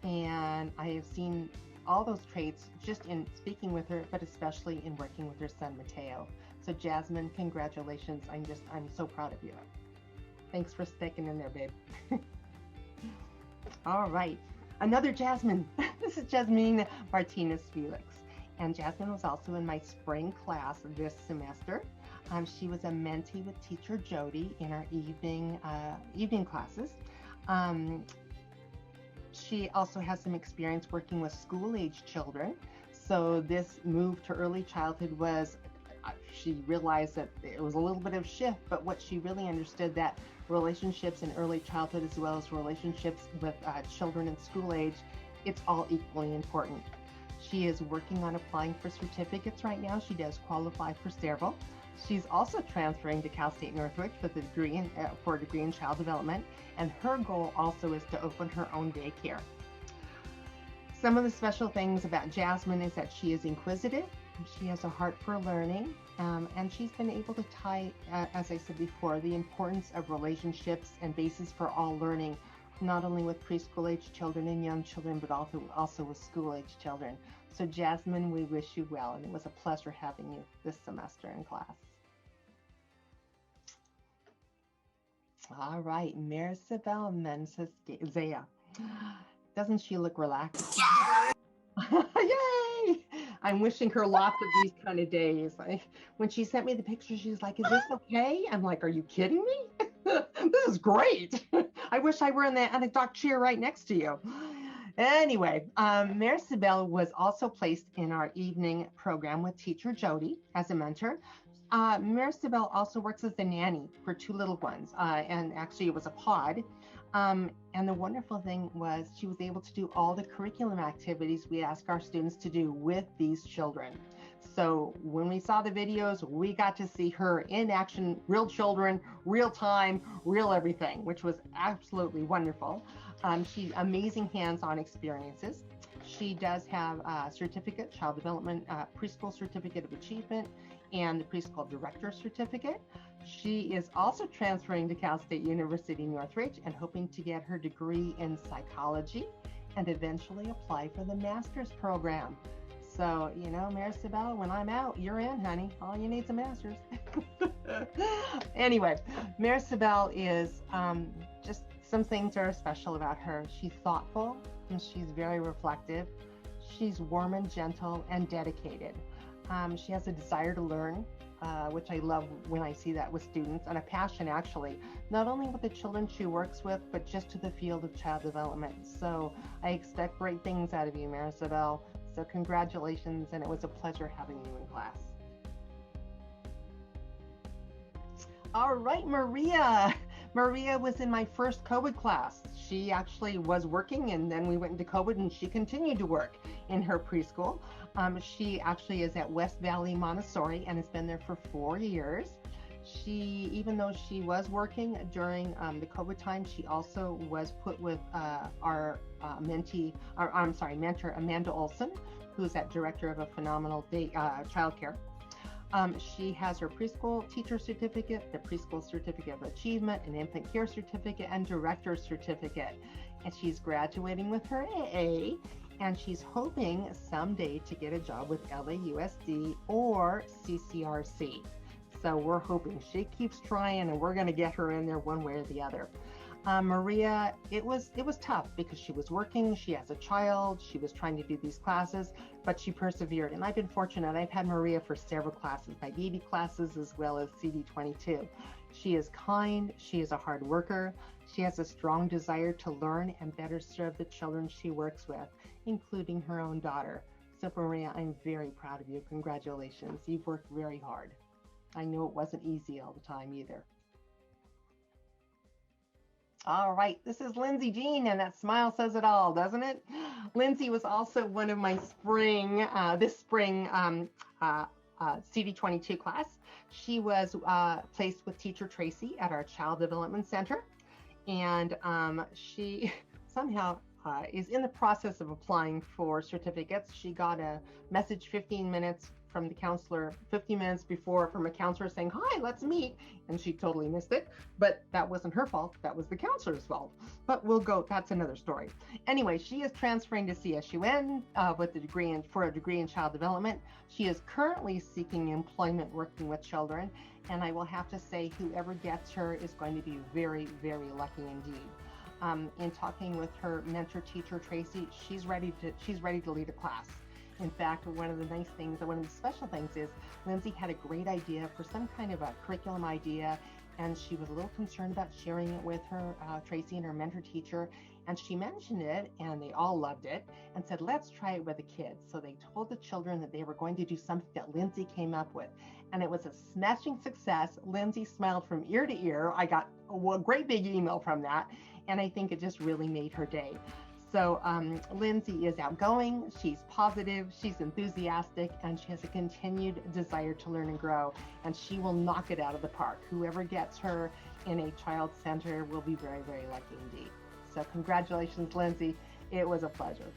and I have seen all those traits just in speaking with her, but especially in working with her son, Mateo. So Jasmine, congratulations. I'm so proud of you. Thanks for sticking in there, babe. All right, another Jasmine. This is Jasmine Martinez Felix. And Jasmine was also in my spring class this semester. She was a mentee with teacher Jody in our evening classes. She also has some experience working with school-age children. So this move to early childhood was, she realized that it was a little bit of shift, but what she really understood, that relationships in early childhood as well as relationships with children in school age, it's all equally important. She is working on applying for certificates right now. She does qualify for several. She's also transferring to Cal State Northridge with a degree for a degree in child development, and her goal also is to open her own daycare. Some of the special things about Jasmine is that she is inquisitive, she has a heart for learning, and she's been able to tie, as I said before, the importance of relationships and basis for all learning, not only with preschool age children and young children, but also with school age children. So Jasmine, we wish you well, and it was a pleasure having you this semester in class. All right, Marisela Sandoval. Doesn't she look relaxed? Yay! I'm wishing her lots of these kind of days. When she sent me the picture, she's like, "Is this okay?" I'm like, "Are you kidding me? This is great. I wish I were in the dock chair right next to you." Anyway, Marisela was also placed in our evening program with teacher Jody as a mentor. Marisela also works as a nanny for 2 little ones, and actually it was a pod. And the wonderful thing was she was able to do all the curriculum activities we ask our students to do with these children. So when we saw the videos, we got to see her in action, real children, real time, real everything, which was absolutely wonderful. She amazing hands-on experiences. She does have a certificate, child development, preschool certificate of achievement, and the preschool director certificate. She is also transferring to Cal State University Northridge and hoping to get her degree in psychology and eventually apply for the master's program. So, you know, Marisela, when I'm out, you're in, honey. All you need is a master's. Anyway, Marisela is just some things are special about her. She's thoughtful and she's very reflective. She's warm and gentle and dedicated. She has a desire to learn, which I love when I see that with students, and a passion actually, not only with the children she works with, but just to the field of child development. So I expect great things out of you, Marisela. So congratulations, and it was a pleasure having you in class. All right, Maria. Maria was in my first COVID class. She actually was working, and then we went into COVID, and she continued to work in her preschool. She actually is at West Valley Montessori and has been there for 4 years. She, even though she was working during the COVID time, she also was put with our mentor, Amanda Olson, who's that director of a phenomenal childcare. She has her preschool teacher certificate, the preschool certificate of achievement, an infant care certificate, and director's certificate. And she's graduating with her AA, and she's hoping someday to get a job with LAUSD or CCRC. So we're hoping. She keeps trying, and we're going to get her in there one way or the other. Maria, it was tough because she was working, she has a child, she was trying to do these classes, but she persevered. And I've been fortunate. I've had Maria for several classes, my baby classes as well as CD22. She is kind, she is a hard worker, she has a strong desire to learn and better serve the children she works with, including her own daughter. So Maria, I'm very proud of you. Congratulations. You've worked very hard. I know it wasn't easy all the time either. All right, this is Lindsay Jean, and that smile says it all, doesn't it? Lindsay was also one of my this spring CD22 class. She was placed with teacher Tracy at our Child Development Center, and she somehow is in the process of applying for certificates. She got a message 15 minutes from the counselor 50 minutes before from a counselor saying, "Hi, let's meet," and she totally missed it. But that wasn't her fault, that was the counselor's fault. But that's another story. Anyway, she is transferring to CSUN with for a degree in child development. She is currently seeking employment working with children, and I will have to say whoever gets her is going to be very, very lucky indeed. In talking with her mentor teacher Tracy, she's ready to lead a class. In fact, one of the special things is Lindsay had a great idea for some kind of a curriculum idea, and she was a little concerned about sharing it with her, Tracy, and her mentor teacher. And she mentioned it, and they all loved it, and said, "Let's try it with the kids." So they told the children that they were going to do something that Lindsay came up with. And it was a smashing success. Lindsay smiled from ear to ear. I got a great big email from that, and I think it just really made her day. So Lindsay is outgoing, she's positive, she's enthusiastic, and she has a continued desire to learn and grow, and she will knock it out of the park. Whoever gets her in a child center will be very, very lucky indeed. So congratulations, Lindsay. It was a pleasure.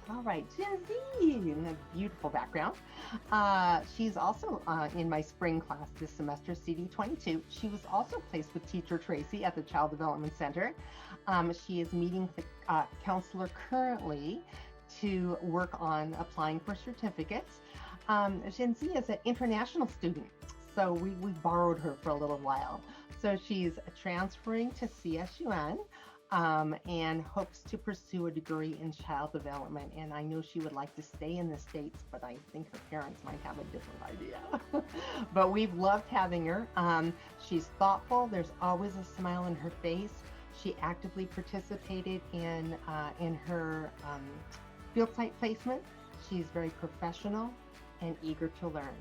All right, Gen Z, a beautiful background. She's also in my spring class this semester, CD22. She was also placed with teacher Tracy at the Child Development Center. She is meeting the counselor currently to work on applying for certificates. Gen Z is an international student, so we borrowed her for a little while. So she's transferring to CSUN. And hopes to pursue a degree in child development. And I know she would like to stay in the States, but I think her parents might have a different idea. But we've loved having her. She's thoughtful. There's always a smile on her face. She actively participated in her field site placement. She's very professional and eager to learn.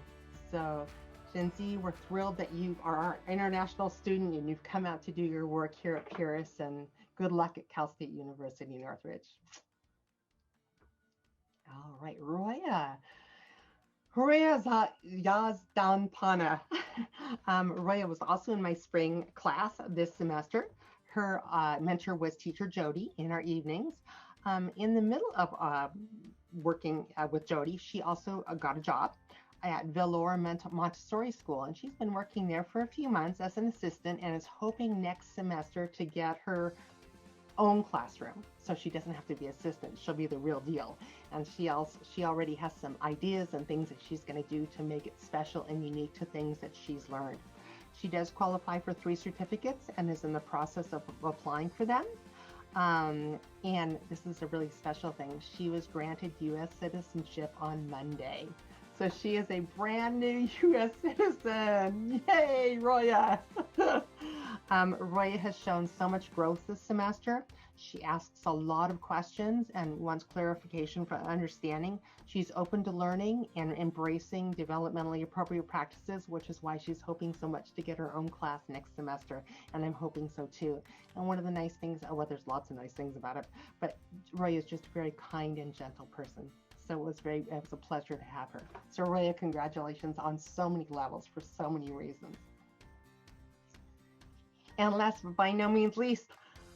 So Gen Z, we're thrilled that you are our international student and you've come out to do your work here at Purist, and good luck at Cal State University Northridge. All right, Roya Yazdanpana. Roya was also in my spring class this semester. Her mentor was teacher Jody in our evenings. In the middle of working with Jody, she also got a job at Valor Montessori School, and she's been working there for a few months as an assistant and is hoping next semester to get her own classroom, so she doesn't have to be assistant. She'll be the real deal. And she already has some ideas and things that she's going to do to make it special and unique to things that she's learned. She does qualify for 3 certificates and is in the process of applying for them. And this is a really special thing. She was granted U.S. citizenship on Monday. So she is a brand new U.S. citizen. Yay, Roya! Roya has shown so much growth this semester. She asks a lot of questions and wants clarification for understanding. She's open to learning and embracing developmentally appropriate practices, which is why she's hoping so much to get her own class next semester. And I'm hoping so too. And one of the nice things, well, there's lots of nice things about it, but Roya is just a very kind and gentle person. So it was a pleasure to have her. So Roya, congratulations on so many levels for so many reasons. And last but by no means least,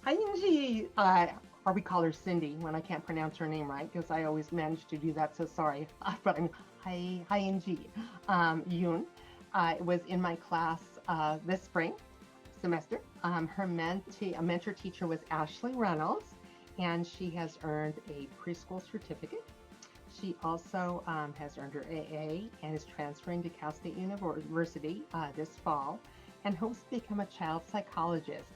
Hyunji, or we call her Cindy when I can't pronounce her name right, because I always manage to do that, so sorry. But I'm Hyunji Yoon was in my class this spring semester. Her mentor teacher was Ashley Reynolds, and she has earned a preschool certificate. She also has earned her AA and is transferring to Cal State University this fall and hopes to become a child psychologist.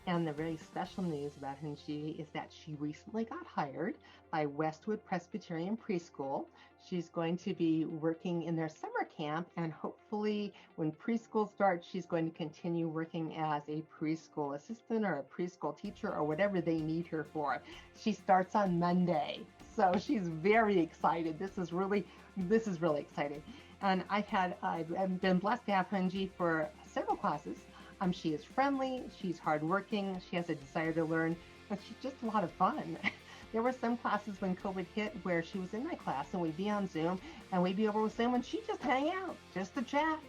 And the very special news about Hyunji is that she recently got hired by Westwood Presbyterian Preschool. She's going to be working in their summer camp, and hopefully when preschool starts, she's going to continue working as a preschool assistant or a preschool teacher or whatever they need her for. She starts on Monday, so she's very excited. This is really exciting. And I've been blessed to have Hyunji for several classes. She is friendly, she's hardworking, she has a desire to learn, and she's just a lot of fun. There were some classes when COVID hit where she was in my class and we'd be on Zoom and we'd be over with Zoom and she'd just hang out, just to chat.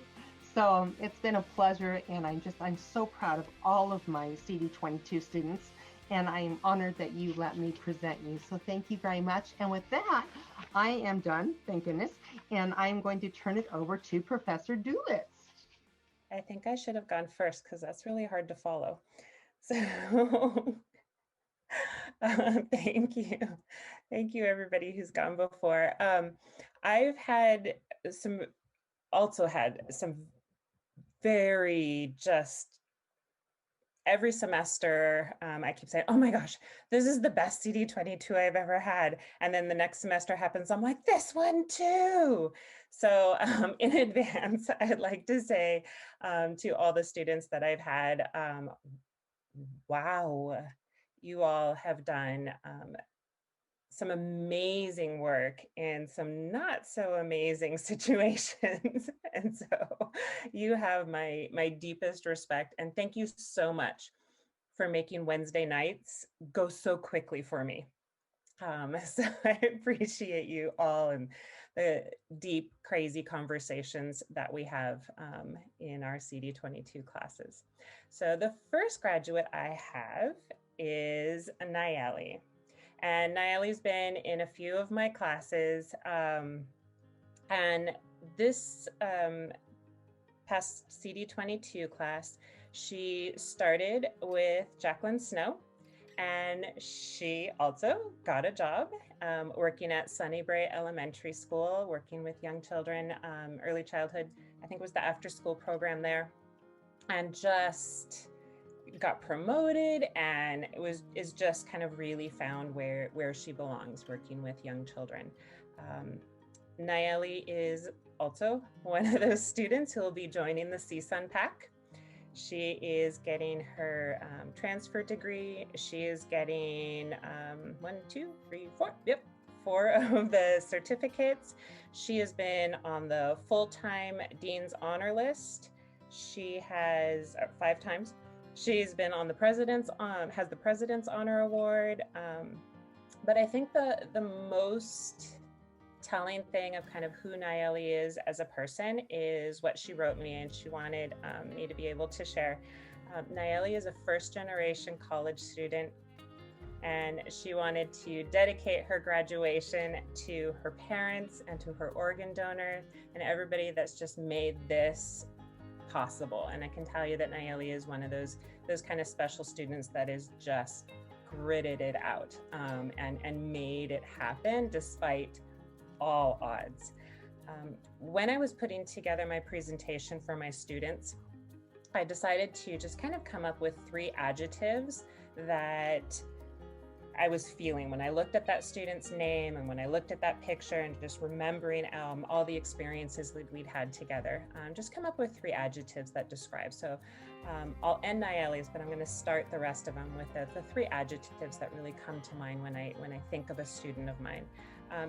So it's been a pleasure, and I'm so proud of all of my CD22 students, and I'm honored that you let me present you. So thank you very much. And with that, I am done, thank goodness, and I'm going to turn it over to Professor Dulitz. I think I should have gone first because that's really hard to follow. So thank you. Thank you, everybody who's gone before. I've also had some very just every semester, I keep saying, oh my gosh, this is the best CD22 I've ever had. And then the next semester happens, I'm like, this one too. So in advance, I'd like to say to all the students that I've had, wow, you all have done some amazing work in some not so amazing situations. And so you have my deepest respect, and thank you so much for making Wednesday nights go so quickly for me. So I appreciate you all and the deep, crazy conversations that we have in our CD22 classes. So the first graduate I have is Nayeli. And Nayeli's been in a few of my classes. And this past CD22 class, she started with Jacqueline Snow. And she also got a job working at Sunnybray Elementary School, working with young children, early childhood. I think it was the after school program there, and just got promoted, and is just kind of really found where she belongs, working with young children. Nayeli is also one of those students who will be joining the CSUN Pack. She is getting her transfer degree. She is getting 4 of the certificates. She has been on the full-time Dean's Honor List. She has 5 times. She's been on the President's, has the President's Honor Award. But I think the most telling thing of kind of who Nayeli is as a person is what she wrote me, and she wanted me to be able to share. Nayeli is a first-generation college student, and she wanted to dedicate her graduation to her parents and to her organ donor and everybody that's just made this possible. And I can tell you that Nayeli is one of those kind of special students that is just gritted it out and made it happen despite all odds. When I was putting together my presentation for my students, I decided to just kind of come up with 3 adjectives that I was feeling when I looked at that student's name and when I looked at that picture, and just remembering all the experiences that we'd had together. Just come up with 3 adjectives that describe. So I'll end Nayeli's, but I'm going to start the rest of them with the 3 adjectives that really come to mind when I think of a student of mine.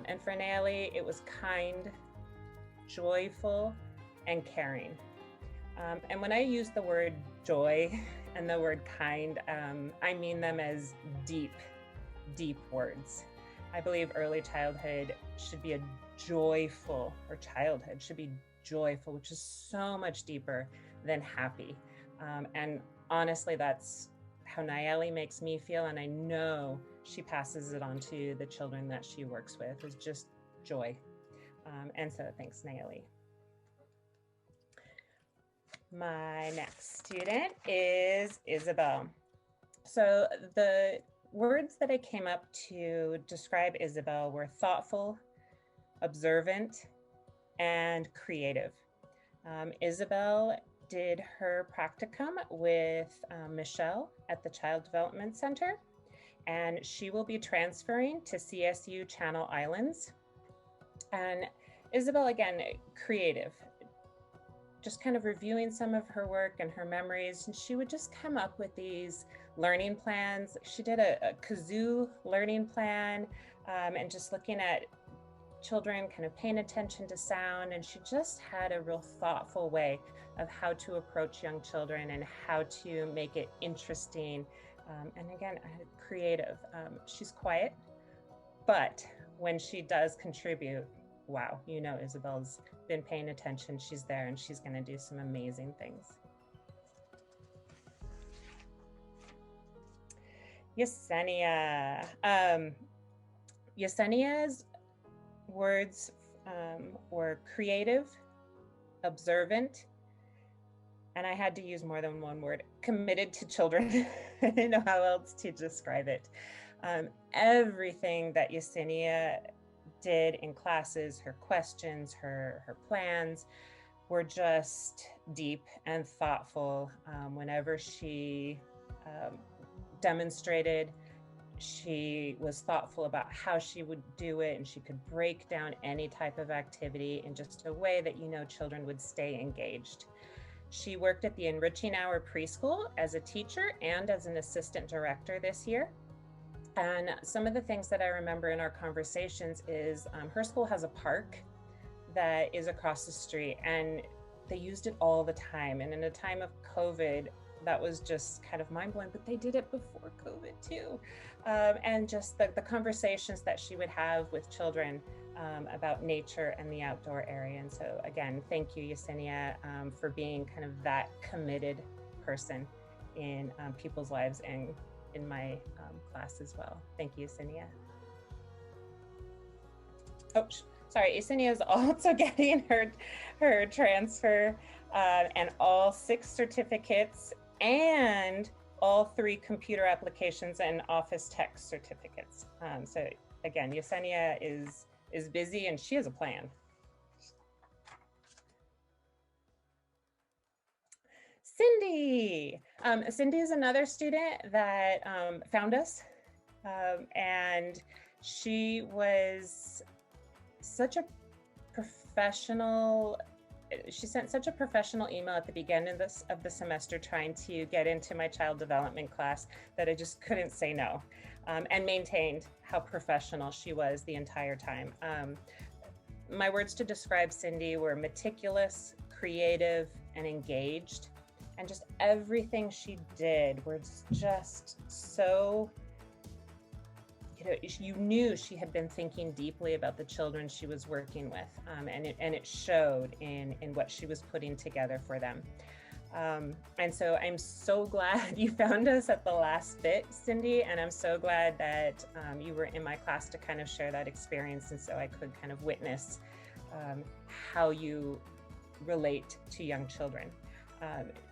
And for Nayeli, it was kind, joyful, and caring. And when I use the word joy and the word kind, I mean them as deep words. I believe early childhood should be a joyful, or childhood should be joyful, which is so much deeper than happy. And honestly, that's how Nayeli makes me feel, and I know she passes it on to the children that she works with, is just joy. And so thanks, Nayeli. My next student is Isabel. So the words that I came up to describe Isabel were thoughtful, observant, and creative. Isabel did her practicum with Michelle at the Child Development Center, and she will be transferring to CSU Channel Islands. And Isabel, again, creative, just kind of reviewing some of her work and her memories, and she would just come up with these learning plans. She did a kazoo learning plan, and just looking at children kind of paying attention to sound, and she just had a real thoughtful way of how to approach young children and how to make it interesting, and again, creative. She's quiet, but when she does contribute, wow, you know Isabel's been paying attention, she's there, and she's going to do some amazing things. Yesenia. Yesenia's words were creative, observant, and I had to use more than one word, committed to children. I didn't know how else to describe it. Everything that Yesenia did in classes, her questions, her plans, were just deep and thoughtful. Whenever she demonstrated, she was thoughtful about how she would do it, and she could break down any type of activity in just a way that, you know, children would stay engaged. She worked at the Enriching Hour Preschool as a teacher and as an assistant director this year. And some of the things that I remember in our conversations is her school has a park that is across the street, and they used it all the time. And in a time of COVID, that was just kind of mind-blowing, but they did it before COVID too. And just the conversations that she would have with children about nature and the outdoor area. And so again, thank you, Yesenia, for being kind of that committed person in people's lives and in my class as well. Thank you, Yesenia. Oh, sorry, Yesenia is also getting her transfer and all 6 certificates and all 3 computer applications and office tech certificates. So again, Yesenia is busy and she has a plan. Cindy. Cindy is another student that found us, and she was such a professional. She sent such a professional email at the beginning of the semester trying to get into my child development class that I just couldn't say no, and maintained how professional she was the entire time. My words to describe Cindy were meticulous, creative, and engaged. And just everything she did was just so, you knew she had been thinking deeply about the children she was working with, and it showed in what she was putting together for them. And so I'm so glad you found us at the last bit, Cindy, and I'm so glad that you were in my class to kind of share that experience, and so I could kind of witness how you relate to young children.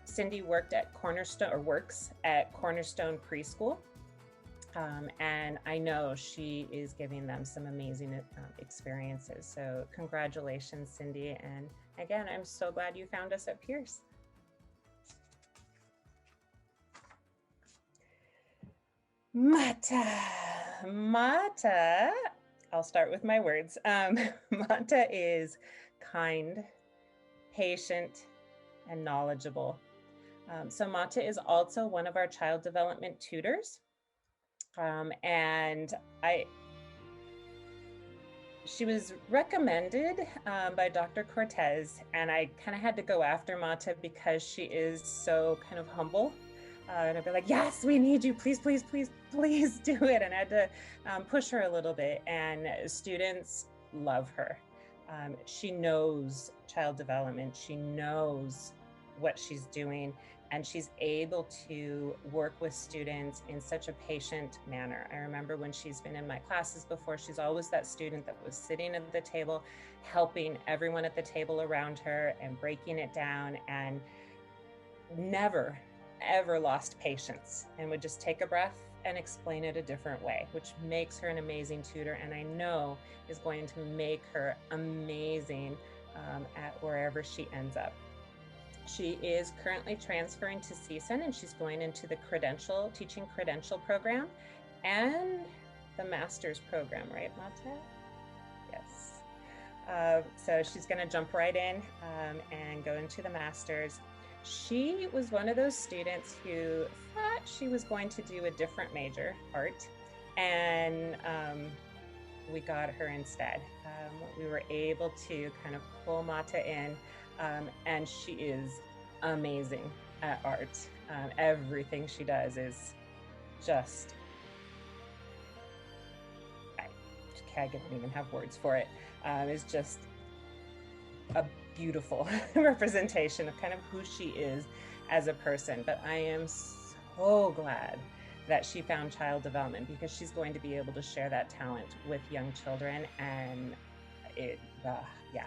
Cindy works at Cornerstone Preschool, and I know she is giving them some amazing experiences. So congratulations, Cindy. And again, I'm so glad you found us at Pierce. Mata, I'll start with my words. Mata is kind, patient, and knowledgeable. So Mata is also one of our child development tutors. And she was recommended by Dr. Cortes, and I kind of had to go after Mata because she is so kind of humble. And I'd be like, yes, we need you, please, please, please, please do it. And I had to push her a little bit, and students love her. She knows child development. She knows what she's doing, and she's able to work with students in such a patient manner. I remember when she's been in my classes before, she's always that student that was sitting at the table, helping everyone at the table around her and breaking it down, and never, ever lost patience, and would just take a breath and explain it a different way, which makes her an amazing tutor, and I know is going to make her amazing at wherever she ends up. She is currently transferring to CSUN, and she's going into the teaching credential program and the master's program, right, Mata? Yes. So she's going to jump right in and go into the master's. She was one of those students who thought she was going to do a different major, art, and we got her instead. We were able to kind of pull Mata in, and she is amazing at art. Everything she does is just, I don't even have words for it. It's just a beautiful representation of kind of who she is as a person. But I am so glad that she found child development, because she's going to be able to share that talent with young children. And yeah,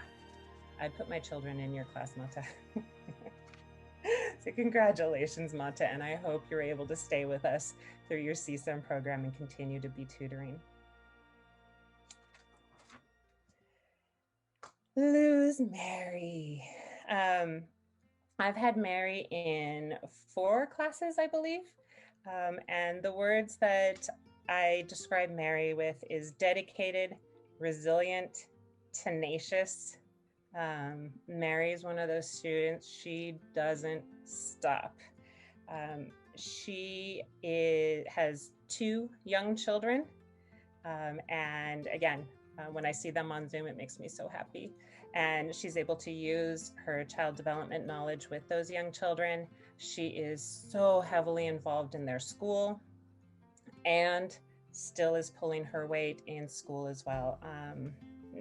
I'd put my children in your class, Mata. So congratulations, Mata, and I hope you're able to stay with us through your CSUN program and continue to be tutoring. Lose Mary. I've had Mary in 4 classes, I believe. And the words that I describe Mary with is dedicated, resilient, tenacious. Mary is one of those students, she doesn't stop. She has 2 young children. And again, When I see them on Zoom, it makes me so happy. And she's able to use her child development knowledge with those young children. She is so heavily involved in their school and still is pulling her weight in school as well.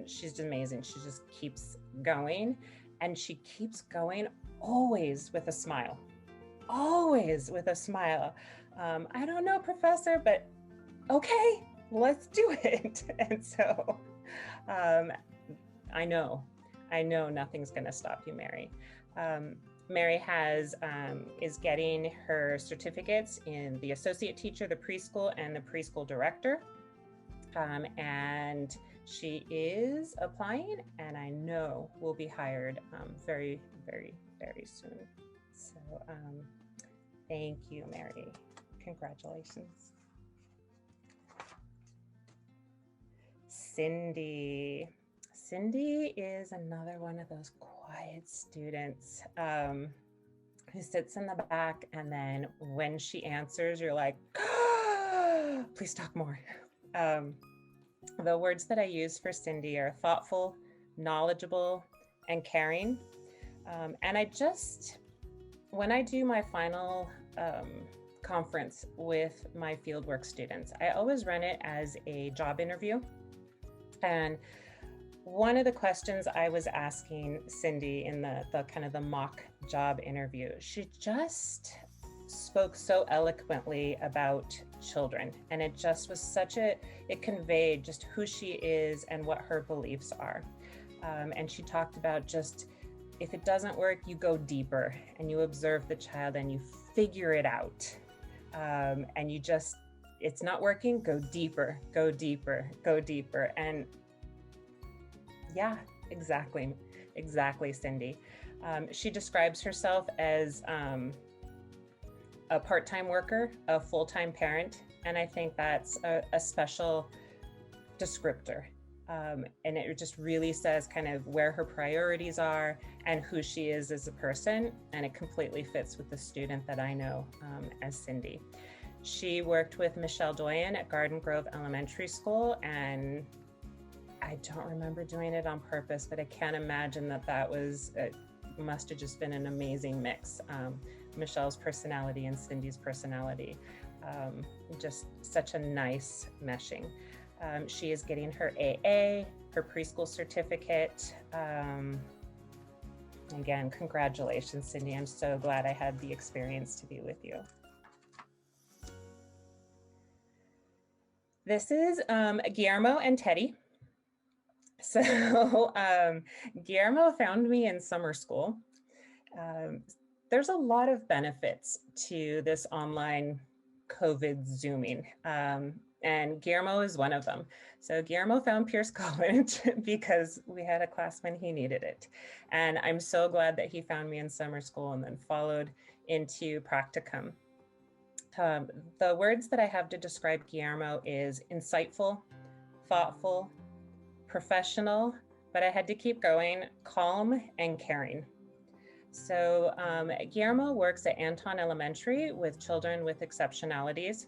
She's amazing. She just keeps going, and she keeps going always with a smile. Always with a smile. I don't know, Professor, but okay, let's do it. And so I know nothing's going to stop you, Mary. Mary is getting her certificates in the associate teacher, the preschool, and the preschool director. And she is applying, and I know will be hired very, very, very soon. So thank you, Mary. Congratulations. Cindy. Cindy is another one of those quiet students who sits in the back, and then when she answers, you're like, please talk more. The words that I use for Cindy are thoughtful, knowledgeable, and caring. And when I do my final conference with my fieldwork students, I always run it as a job interview. And one of the questions I was asking Cindy in the kind of the mock job interview, she just spoke so eloquently about children, and it just was it conveyed just who she is and what her beliefs are. And she talked about just, if it doesn't work, you go deeper and you observe the child and you figure it out. And you just, it's not working, go deeper, go deeper, go deeper. And yeah, exactly, Cindy. She describes herself as a part-time worker, a full-time parent, and I think that's a special descriptor. And it just really says kind of where her priorities are and who she is as a person, and it completely fits with the student that I know as Cindy. She worked with Michelle Doyen at Garden Grove Elementary School, and I don't remember doing it on purpose, but I can't imagine that must have just been an amazing mix. Michelle's personality and Cindy's personality, just such a nice meshing. She is getting her AA, her preschool certificate. Again, congratulations, Cindy. I'm so glad I had the experience to be with you. This is Guillermo and Teddy. So Guillermo found me in summer school. There's a lot of benefits to this online COVID Zooming, and Guillermo is one of them. So Guillermo found Pierce College because we had a class when he needed it. And I'm so glad that he found me in summer school and then followed into practicum. The words that I have to describe Guillermo is insightful, thoughtful, professional, but I had to keep going, calm and caring. So Guillermo works at Anton Elementary with children with exceptionalities.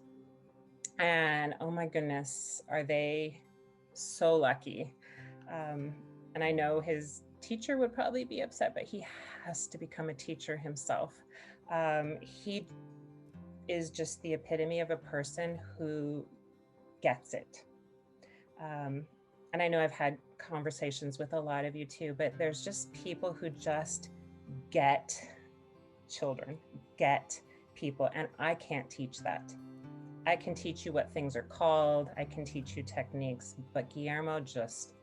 And oh my goodness, are they so lucky. And I know his teacher would probably be upset, but he has to become a teacher himself. He is just the epitome of a person who gets it. And I know I've had conversations with a lot of you too, but there's just people who just get children, get people, and I can't teach that. I can teach you what things are called, I can teach you techniques, but Guillermo just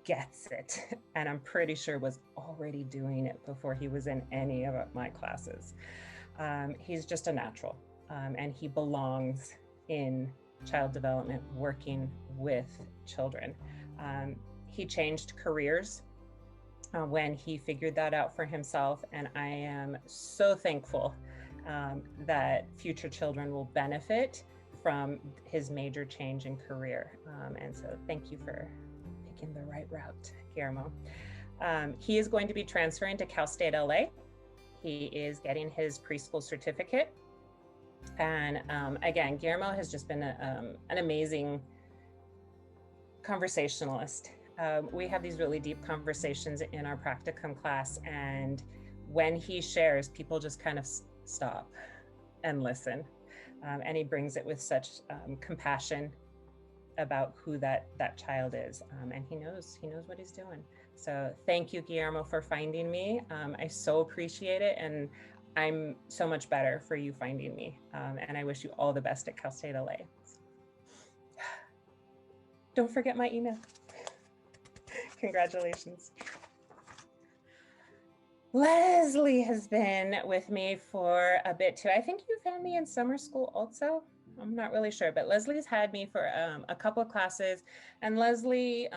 gets it. And I'm pretty sure was already doing it before he was in any of my classes. He's just a natural, and he belongs in child development, working with children. He changed careers when he figured that out for himself, and I am so thankful that future children will benefit from his major change in career. And so thank you for picking the right route, Guillermo. He is going to be transferring to Cal State LA. He is getting his preschool certificate. And again, Guillermo has just been an amazing conversationalist. We have these really deep conversations in our practicum class, and when he shares, people just kind of stop and listen. And he brings it with such compassion about who that child is, and he knows what he's doing. So thank you, Guillermo, for finding me. I so appreciate it, and I'm so much better for you finding me. And I wish you all the best at Cal State LA. Don't forget my email. Congratulations. Leslie has been with me for a bit too. I think you found me in summer school also. I'm not really sure, but Leslie's had me for a couple of classes. And Leslie,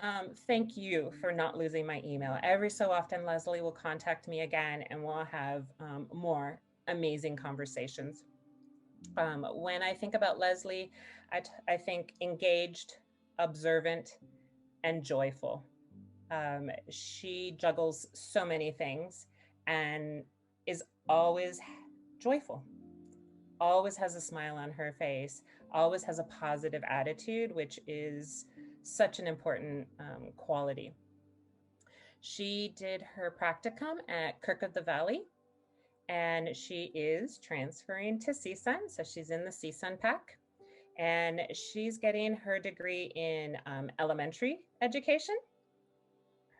thank you for not losing my email. Every so often, Leslie will contact me again and we'll have more amazing conversations. When I think about Leslie, I think engaged, observant, and joyful. She juggles so many things and is always joyful, always has a smile on her face, always has a positive attitude, which is such an important quality. She did her practicum at Kirk of the Valley, and she is transferring to CSUN. So she's in the CSUN pack, and she's getting her degree in elementary education,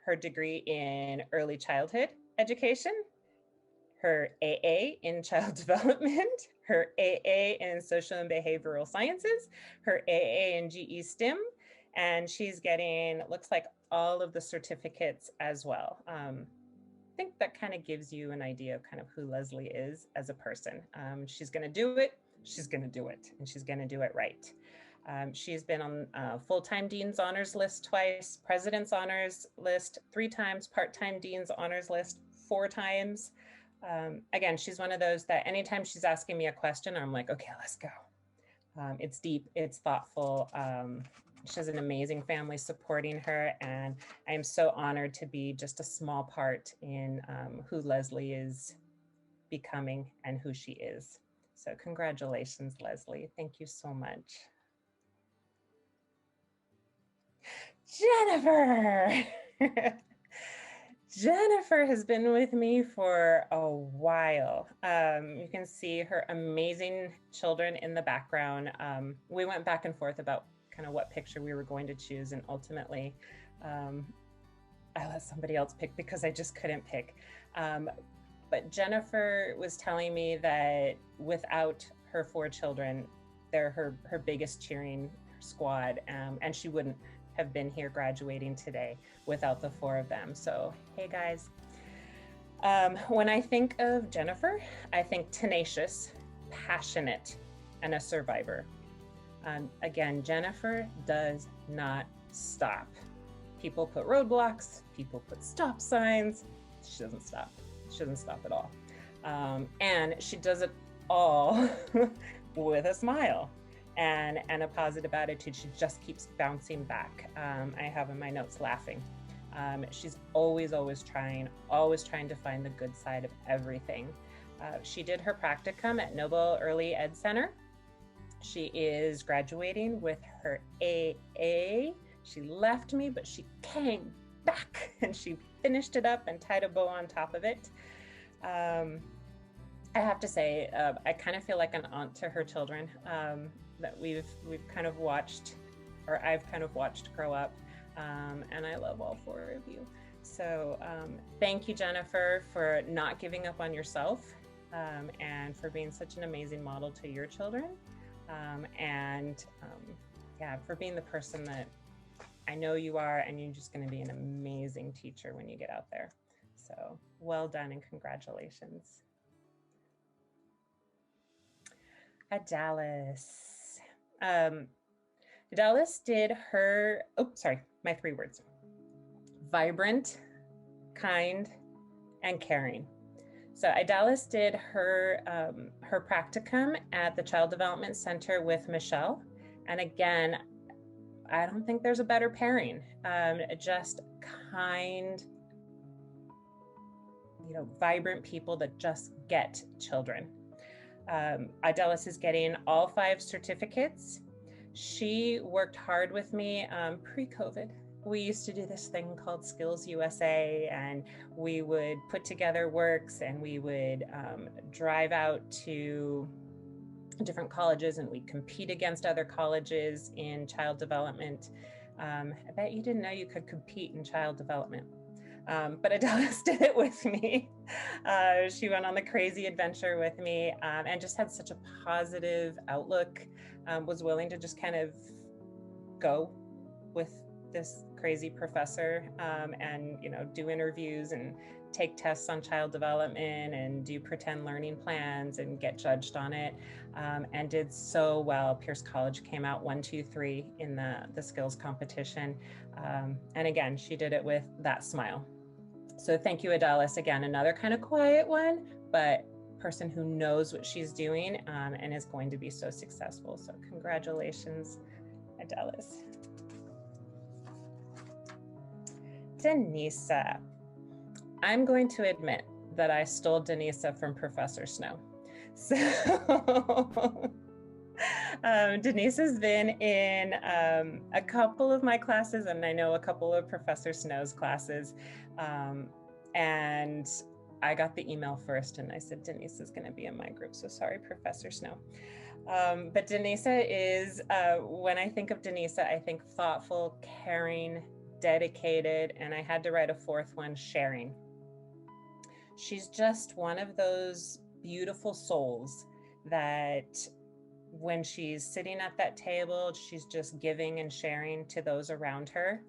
her degree in early childhood education, her AA in child development, her AA in social and behavioral sciences, her AA in GE STEM, and she's getting, looks like, all of the certificates as well. I think that kind of gives you an idea of kind of who Leslie is as a person. She's going to do it, and she's going to do it right. She's been on full-time Dean's Honors List twice, President's Honors List 3 times, part-time Dean's Honors List 4 times. Again, she's one of those that anytime she's asking me a question, I'm like, okay, let's go. It's deep, it's thoughtful. She has an amazing family supporting her, and I am so honored to be just a small part in who Leslie is becoming and who she is. So congratulations, Leslie. Thank you so much. Jennifer. Jennifer has been with me for a while. You can see her amazing children in the background. We went back and forth about kind of what picture we were going to choose, and ultimately I let somebody else pick because I just couldn't pick. But Jennifer was telling me that without her 4 children, they're her biggest cheering squad, and she wouldn't have been here graduating today without the 4 of them. So, hey guys. When I think of Jennifer, I think tenacious, passionate, and a survivor. Again, Jennifer does not stop. People put roadblocks, people put stop signs. She doesn't stop. She doesn't stop at all. And she does it all with a smile and a positive attitude. She just keeps bouncing back. I have in my notes laughing. She's always trying to find the good side of everything. She did her practicum at Noble Early Ed Center. She is graduating with her AA. She left me, but she came back and she finished it up and tied a bow on top of it. I have to say, I kind of feel like an aunt to her children that we've kind of watched, or I've kind of watched grow up, and I love all 4 of you. So thank you, Jennifer, for not giving up on yourself, and for being such an amazing model to your children, yeah, for being the person that I know you are, and you're just going to be an amazing teacher when you get out there. So well done and congratulations. Adalis. Adalis did her, my 3 words. Vibrant, kind, and caring. So Adalis did her practicum at the Child Development Center with Michelle. And again, I don't think there's a better pairing. Just kind, vibrant people that just get children. Adalis is getting all 5 certificates. She worked hard with me pre-COVID. We used to do this thing called Skills USA, and we would put together works, and we would drive out to different colleges, and we'd compete against other colleges in child development. I bet you didn't know you could compete in child development. But Adelis did it with me. She went on the crazy adventure with me, and just had such a positive outlook, was willing to just kind of go with this crazy professor, and, you know, do interviews and take tests on child development and do pretend learning plans and get judged on it, and did so well. Pierce College came out 1, 2, 3 in the skills competition. And again, she did it with that smile. So thank you, Adelis. Again, another kind of quiet one, but person who knows what she's doing, and is going to be so successful. So congratulations, Adelis. Denisa. I'm going to admit that I stole Denisa from Professor Snow. So Denise has been in a couple of my classes, and I know a couple of Professor Snow's classes. And I got the email first, and I said, Denise is going to be in my group. So sorry, Professor Snow. But Denisa is, when I think of Denisa, I think thoughtful, caring, dedicated, and I had to write a fourth one, sharing. She's just one of those beautiful souls that when she's sitting at that table, she's just giving and sharing to those around her,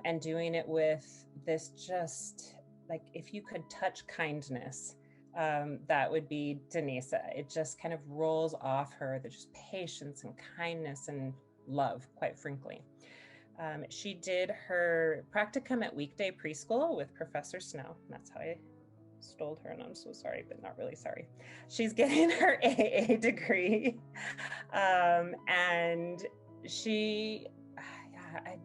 and doing it with this just like, if you could touch kindness, that would be Denisa. It just kind of rolls off her. There's just patience and kindness and love, quite frankly. She did her practicum at Weekday Preschool with Professor Snow. That's how I stole her, and I'm so sorry, but not really sorry. She's getting her AA degree. And she, yeah,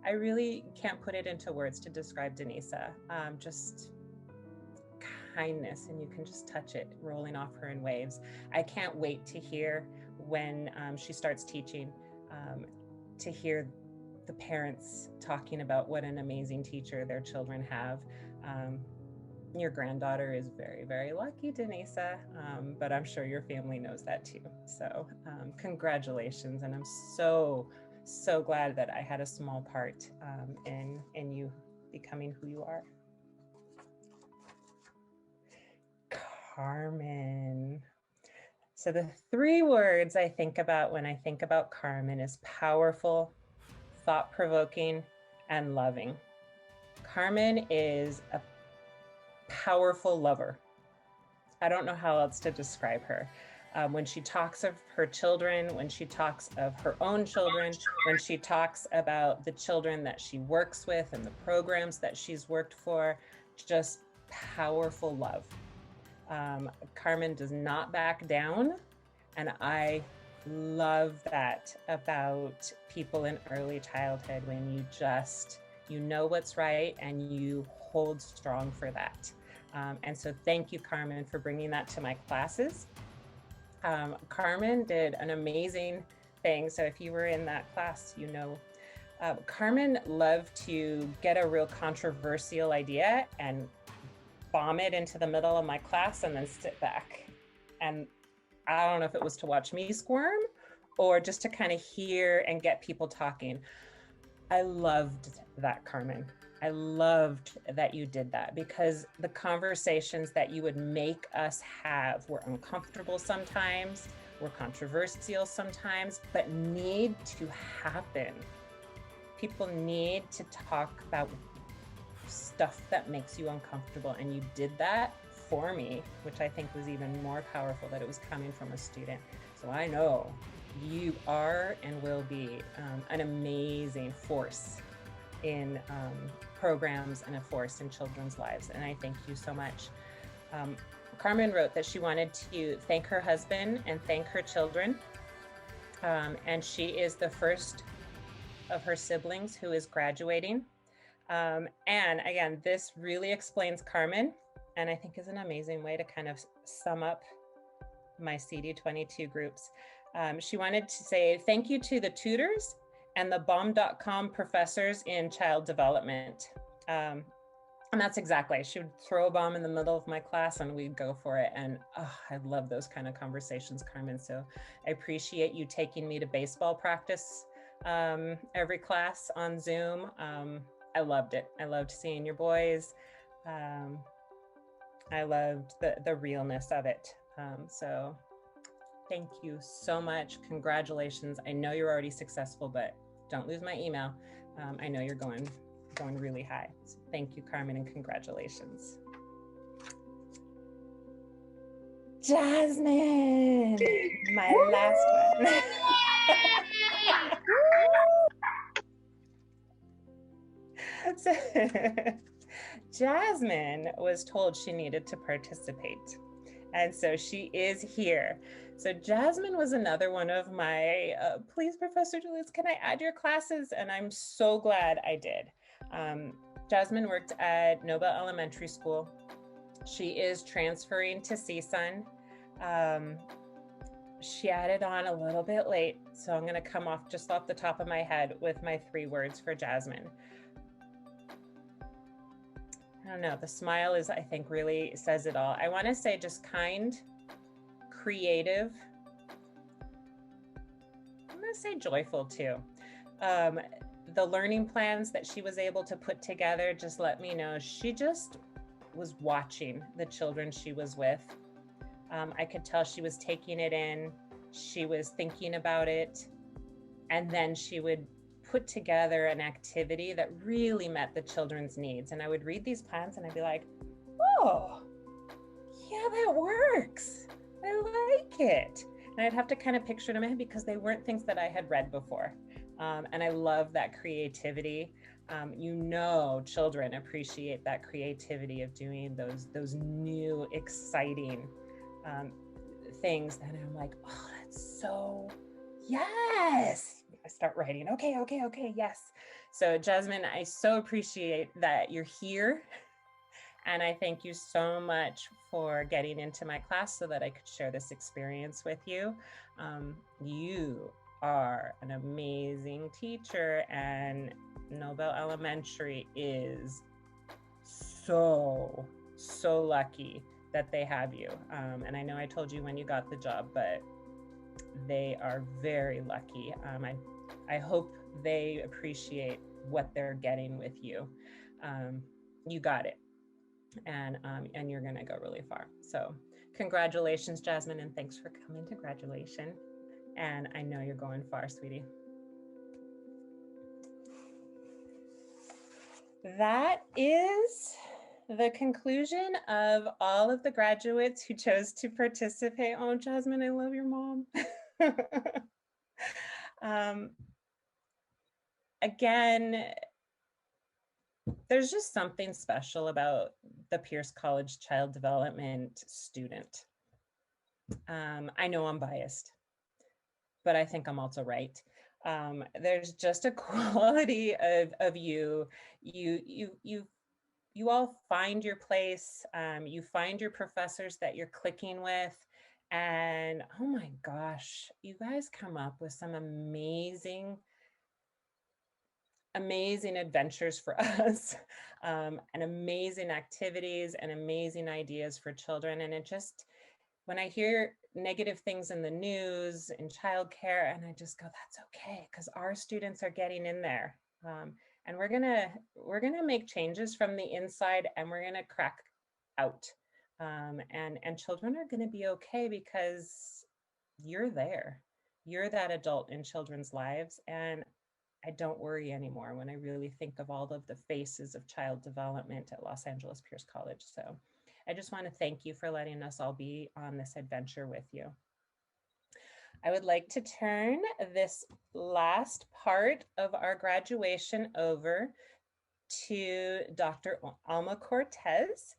I really can't put it into words to describe Denisa. Just kindness, and you can just touch it rolling off her in waves. I can't wait to hear when she starts teaching, to hear the parents talking about what an amazing teacher their children have. Your granddaughter is very, very lucky, Denisa, but I'm sure your family knows that too. So congratulations, and I'm so glad that I had a small part in you becoming who you are. Carmen. So the 3 words I think about when I think about Carmen is powerful, thought-provoking, and loving. Carmen is a powerful lover. I don't know how else to describe her. When she talks of her children, when she talks of her own children, when she talks about the children that she works with and the programs that she's worked for, just powerful love. Carmen does not back down, and I love that about people in early childhood, when you know what's right and you hold strong for that. And so thank you, Carmen, for bringing that to my classes. Carmen did an amazing thing. So if you were in that class, you know, Carmen loved to get a real controversial idea and bomb it into the middle of my class and then sit back. And I don't know if it was to watch me squirm or just to kind of hear and get people talking. I loved that, Carmen. I loved that you did that, because the conversations that you would make us have were uncomfortable sometimes, were controversial sometimes, but need to happen. People need to talk about stuff that makes you uncomfortable, and you did that for me, which I think was even more powerful that it was coming from a student. So I know you are and will be an amazing force in programs and a force in children's lives, and I thank you so much. Carmen wrote that she wanted to thank her husband and thank her children, and she is the first of her siblings who is graduating. And again, this really explains Carmen, and I think is an amazing way to kind of sum up my CD22 groups. She wanted to say thank you to the tutors and the bomb.com professors in child development. And that's exactly, she would throw a bomb in the middle of my class and we'd go for it. And I love those kind of conversations, Carmen. So I appreciate you taking me to baseball practice every class on Zoom. I loved it. I loved seeing your boys. I loved the realness of it. So thank you so much. Congratulations. I know you're already successful, but don't lose my email. I know you're going really high. So thank you, Carmen, and congratulations. Jasmine, my last one. So, Jasmine was told she needed to participate. And so she is here. So Jasmine was another one of my, please, Professor Julius, can I add your classes? And I'm so glad I did. Jasmine worked at Nobel Elementary School. She is transferring to CSUN. She added on a little bit late, so I'm gonna come off just off the top of my head with my 3 words for Jasmine. I don't know, the smile is, I think, really says it all. I wanna say just kind, creative. I'm gonna say joyful too. The learning plans that she was able to put together just let me know she just was watching the children she was with. I could tell she was taking it in, she was thinking about it, and then she would put together an activity that really met the children's needs. And I would read these plans and I'd be like, oh, yeah, that works. I like it. And I'd have to kind of picture them in because they weren't things that I had read before. And I love that creativity. You know, children appreciate that creativity of doing those new, exciting things that I'm like, oh, that's so, yes. I start writing, okay, yes. So Jasmine, I so appreciate that you're here. And I thank you so much for getting into my class so that I could share this experience with you. You are an amazing teacher, and Nobel Elementary is so lucky that they have you. And I know I told you when you got the job, but they are very lucky. I hope they appreciate what they're getting with you. You got it. And you're gonna go really far. So congratulations, Jasmine, and thanks for coming to graduation. And I know you're going far, sweetie. That is the conclusion of all of the graduates who chose to participate. Oh, Jasmine, I love your mom. Again, there's just something special about the Pierce College Child Development student. I know I'm biased, but I think I'm also right. There's just a quality of you all find your place. You find your professors that you're clicking with, and oh my gosh, you guys come up with some amazing adventures for us, and amazing activities and amazing ideas for children. And it just, when I hear negative things in the news, in childcare, and I just go, that's okay, because our students are getting in there. And we're gonna make changes from the inside, and we're gonna crack out. And children are gonna be okay because you're there. You're that adult in children's lives. And I don't worry anymore when I really think of all of the faces of child development at Los Angeles Pierce College. So I just want to thank you for letting us all be on this adventure with you. I would like to turn this last part of our graduation over to Dr. Alma Cortes.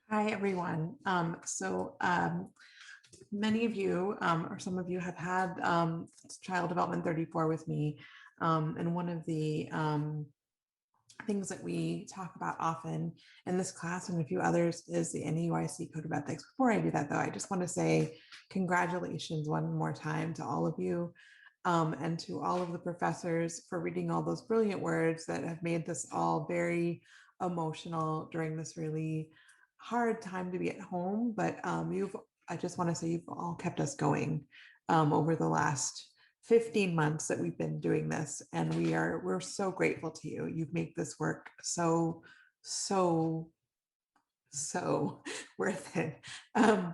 Hi, everyone. Many of you, or some of you, have had Child Development 34 with me. And one of the things that we talk about often in this class and a few others is the NAUIC Code of Ethics. Before I do that, though, I just want to say congratulations one more time to all of you and to all of the professors for reading all those brilliant words that have made this all very emotional during this really hard time to be at home. But I just want to say you've all kept us going over the last 15 months that we've been doing this, and we're so grateful to you. You've made this work so worth it. I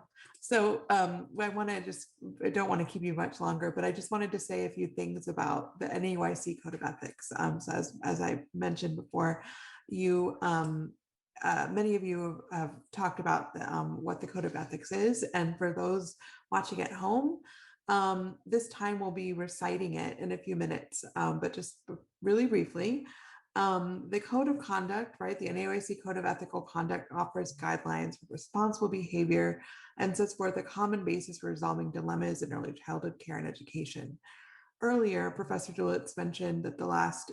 don't want to keep you much longer, but I just wanted to say a few things about the NAUIC Code of Ethics. So as I mentioned before, many of you have talked about what the Code of Ethics is, and for those watching at home, this time we'll be reciting it in a few minutes, but just really briefly. The Code of Conduct, right? The NAUIC Code of Ethical Conduct offers guidelines for responsible behavior and sets forth a common basis for resolving dilemmas in early childhood care and education. Earlier, Professor Dulitz mentioned that the last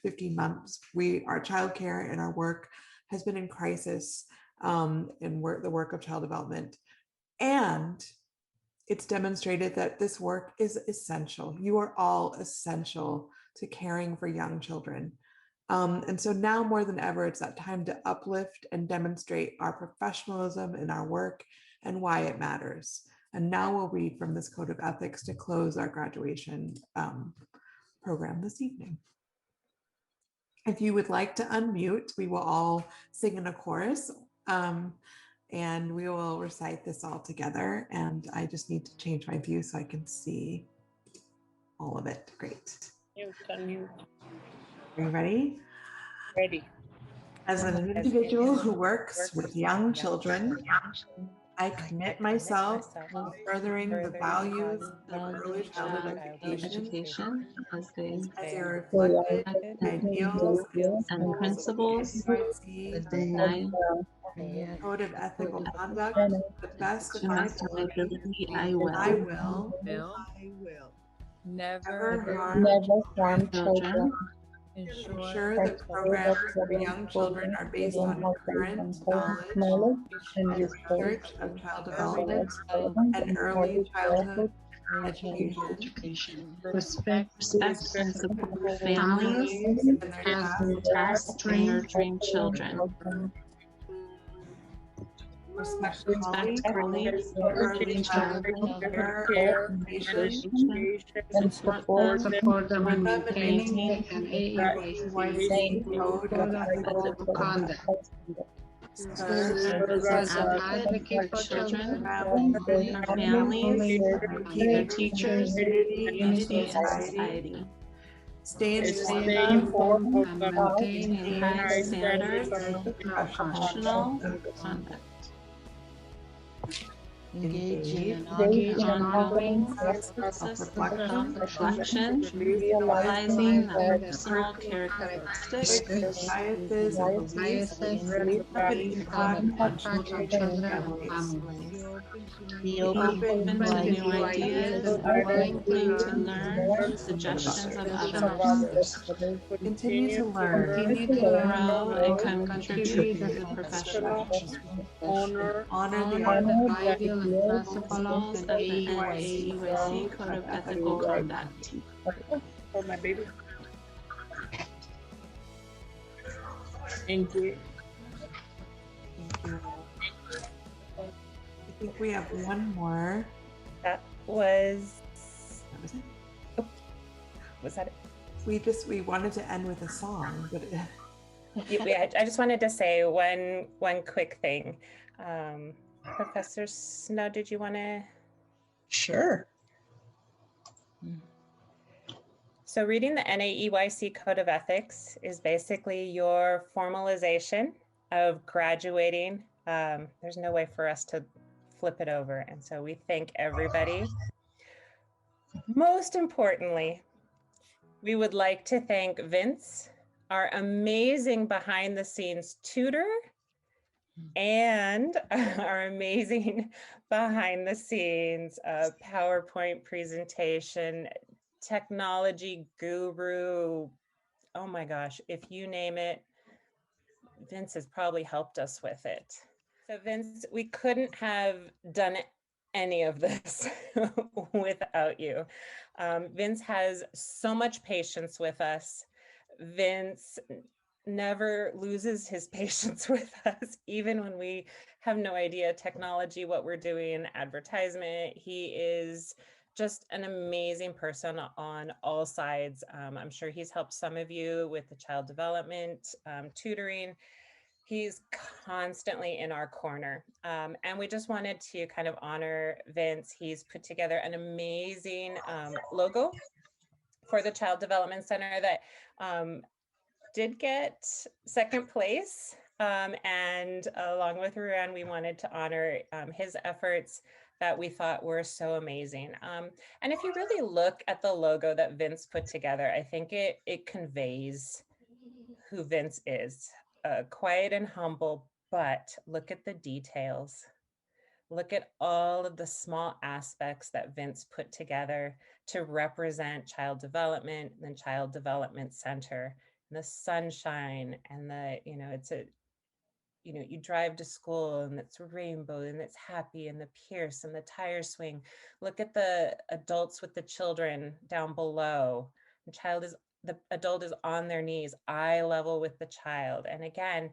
15 months, our childcare and our work has been in crisis in the work of child development. And it's demonstrated that this work is essential. You are all essential to caring for young children. And so now more than ever, it's that time to uplift and demonstrate our professionalism in our work and why it matters. And now we'll read from this Code of Ethics to close our graduation program this evening. If you would like to unmute, we will all sing in a chorus. And we will recite this all together. And I just need to change my view so I can see all of it. Great. Unmute. Are you ready? Ready. As an individual who works with young children, I commit myself to furthering the values of early childhood education as they reflect ideals and principles the Code of Ethical Conduct to the best of my ability. I will never harm children. Ensure that programs for young children are based on current knowledge and research of child development and early childhood education. Respect and support families in their task to nurturing children. Respect colleagues, early childhood care, education, and support them in maintaining an AAYC Code of Ethical Conduct. Serve as an advocate for children, their families, their teachers, community, and society. Stay informed and maintain high standards of professional conduct. Engage in ongoing process of reflection, realizing the personal characteristics, biases, and beliefs have an impact on children and families. Be open to new ideas, willing to learn suggestions of others. Continue to learn, grow, and contribute to the professional. Honor the ideal and principles of the NAUIC Code of Ethical Conduct. For my baby. Thank you. Thank you. I think we have one more. That was it. Oh, was that it? We wanted to end with a song, but I just wanted to say one quick thing. Professor Snow, did you want to? Sure. So reading the NAUIC Code of Ethics is basically your formalization of graduating. There's no way for us to flip it over. And so we thank everybody. Most importantly, we would like to thank Vince, our amazing behind the scenes tutor, and our amazing behind the scenes PowerPoint presentation, technology guru, oh my gosh, if you name it, Vince has probably helped us with it. So Vince, we couldn't have done any of this without you. Vince has so much patience with us. Vince never loses his patience with us, even when we have no idea technology, what we're doing, advertisement. He is just an amazing person on all sides. I'm sure he's helped some of you with the child development, tutoring. He's constantly in our corner. And we just wanted to kind of honor Vince. He's put together an amazing logo for the Child Development Center that did get second place. And along with Ruanne, we wanted to honor his efforts that we thought were so amazing. And if you really look at the logo that Vince put together, I think it conveys who Vince is. Quiet and humble, but look at the details. Look at all of the small aspects that Vince put together to represent child development and Child Development Center, and the sunshine and the, it's a, you drive to school and it's rainbow and it's happy, and the Pierce and the tire swing. Look at the adults with the children down below. The adult is on their knees, eye level with the child. And again,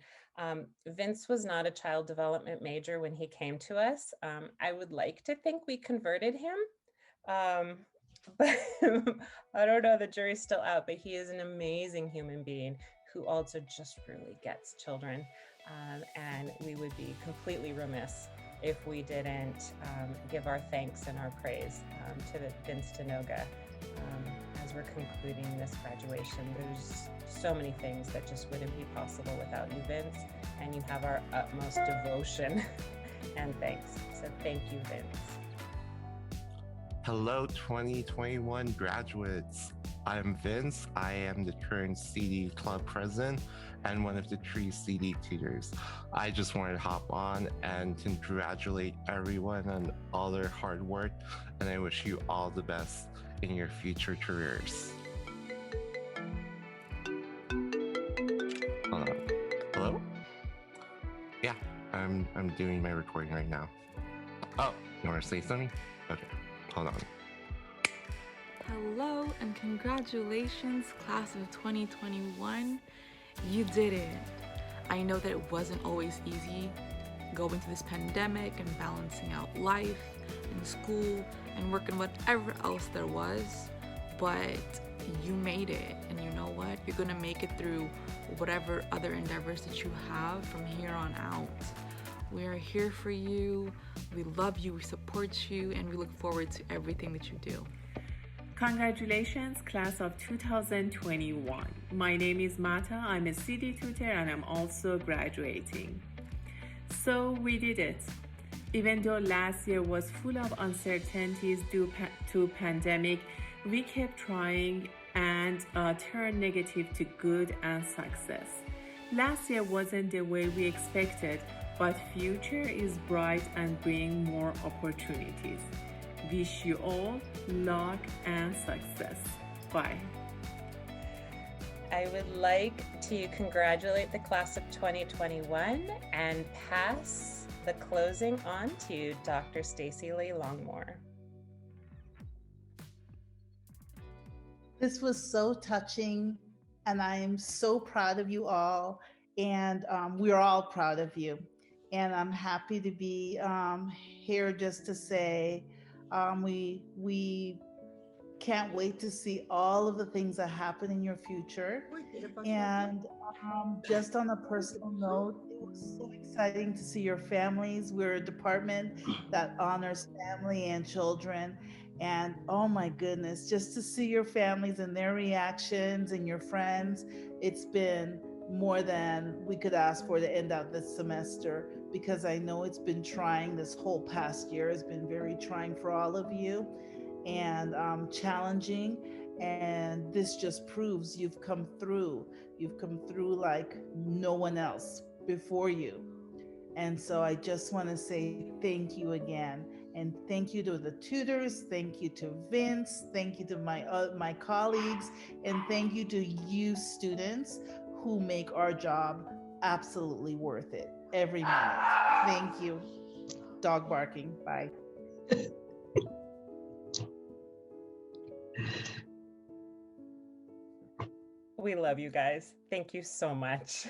Vince was not a child development major when he came to us. I would like to think we converted him, but I don't know, the jury's still out, but he is an amazing human being who also just really gets children. And we would be completely remiss if we didn't give our thanks and our praise to Vince Tanoga. As we're concluding this graduation, there's so many things that just wouldn't be possible without you, Vince, and you have our utmost devotion and thanks. So thank you, Vince. Hello, 2021 graduates. I'm Vince. I am the current CD Club President and one of the 3 CD tutors. I just wanted to hop on and congratulate everyone on all their hard work, and I wish you all the best in your future careers. Hold on. Hello? Yeah, I'm doing my recording right now. Oh, you want to say something? Okay, hold on. Hello and congratulations, class of 2021. You did it. I know that it wasn't always easy going through this pandemic and balancing out life and school and work and whatever else there was, but you made it, and you know what? You're gonna make it through whatever other endeavors that you have from here on out. We are here for you, we love you, we support you, and we look forward to everything that you do. Congratulations, class of 2021. My name is Mata, I'm a CD tutor and I'm also graduating. So we did it. Even though last year was full of uncertainties due to pandemic, we kept trying and turned negative to good and success. Last year wasn't the way we expected, but future is bright and bring more opportunities. Wish you all luck and success. Bye. I would like to congratulate the class of 2021 and pass the closing on to Dr. Stacy Lee Longmore. This was so touching, and I am so proud of you all, and we're all proud of you. And I'm happy to be here just to say we can't wait to see all of the things that happen in your future. And just on a personal note, it was so exciting to see your families. We're a department that honors family and children. And oh my goodness, just to see your families and their reactions and your friends, it's been more than we could ask for to end out this semester, because I know it's been trying. This whole past year has been very trying for all of you and challenging. And this just proves you've come through. You've come through like no one else before you. And so I just want to say thank you again. And thank you to the tutors. Thank you to Vince. Thank you to my colleagues. And thank you to you students who make our job absolutely worth it every minute. Thank you. Dog barking. Bye. We love you guys. Thank you so much.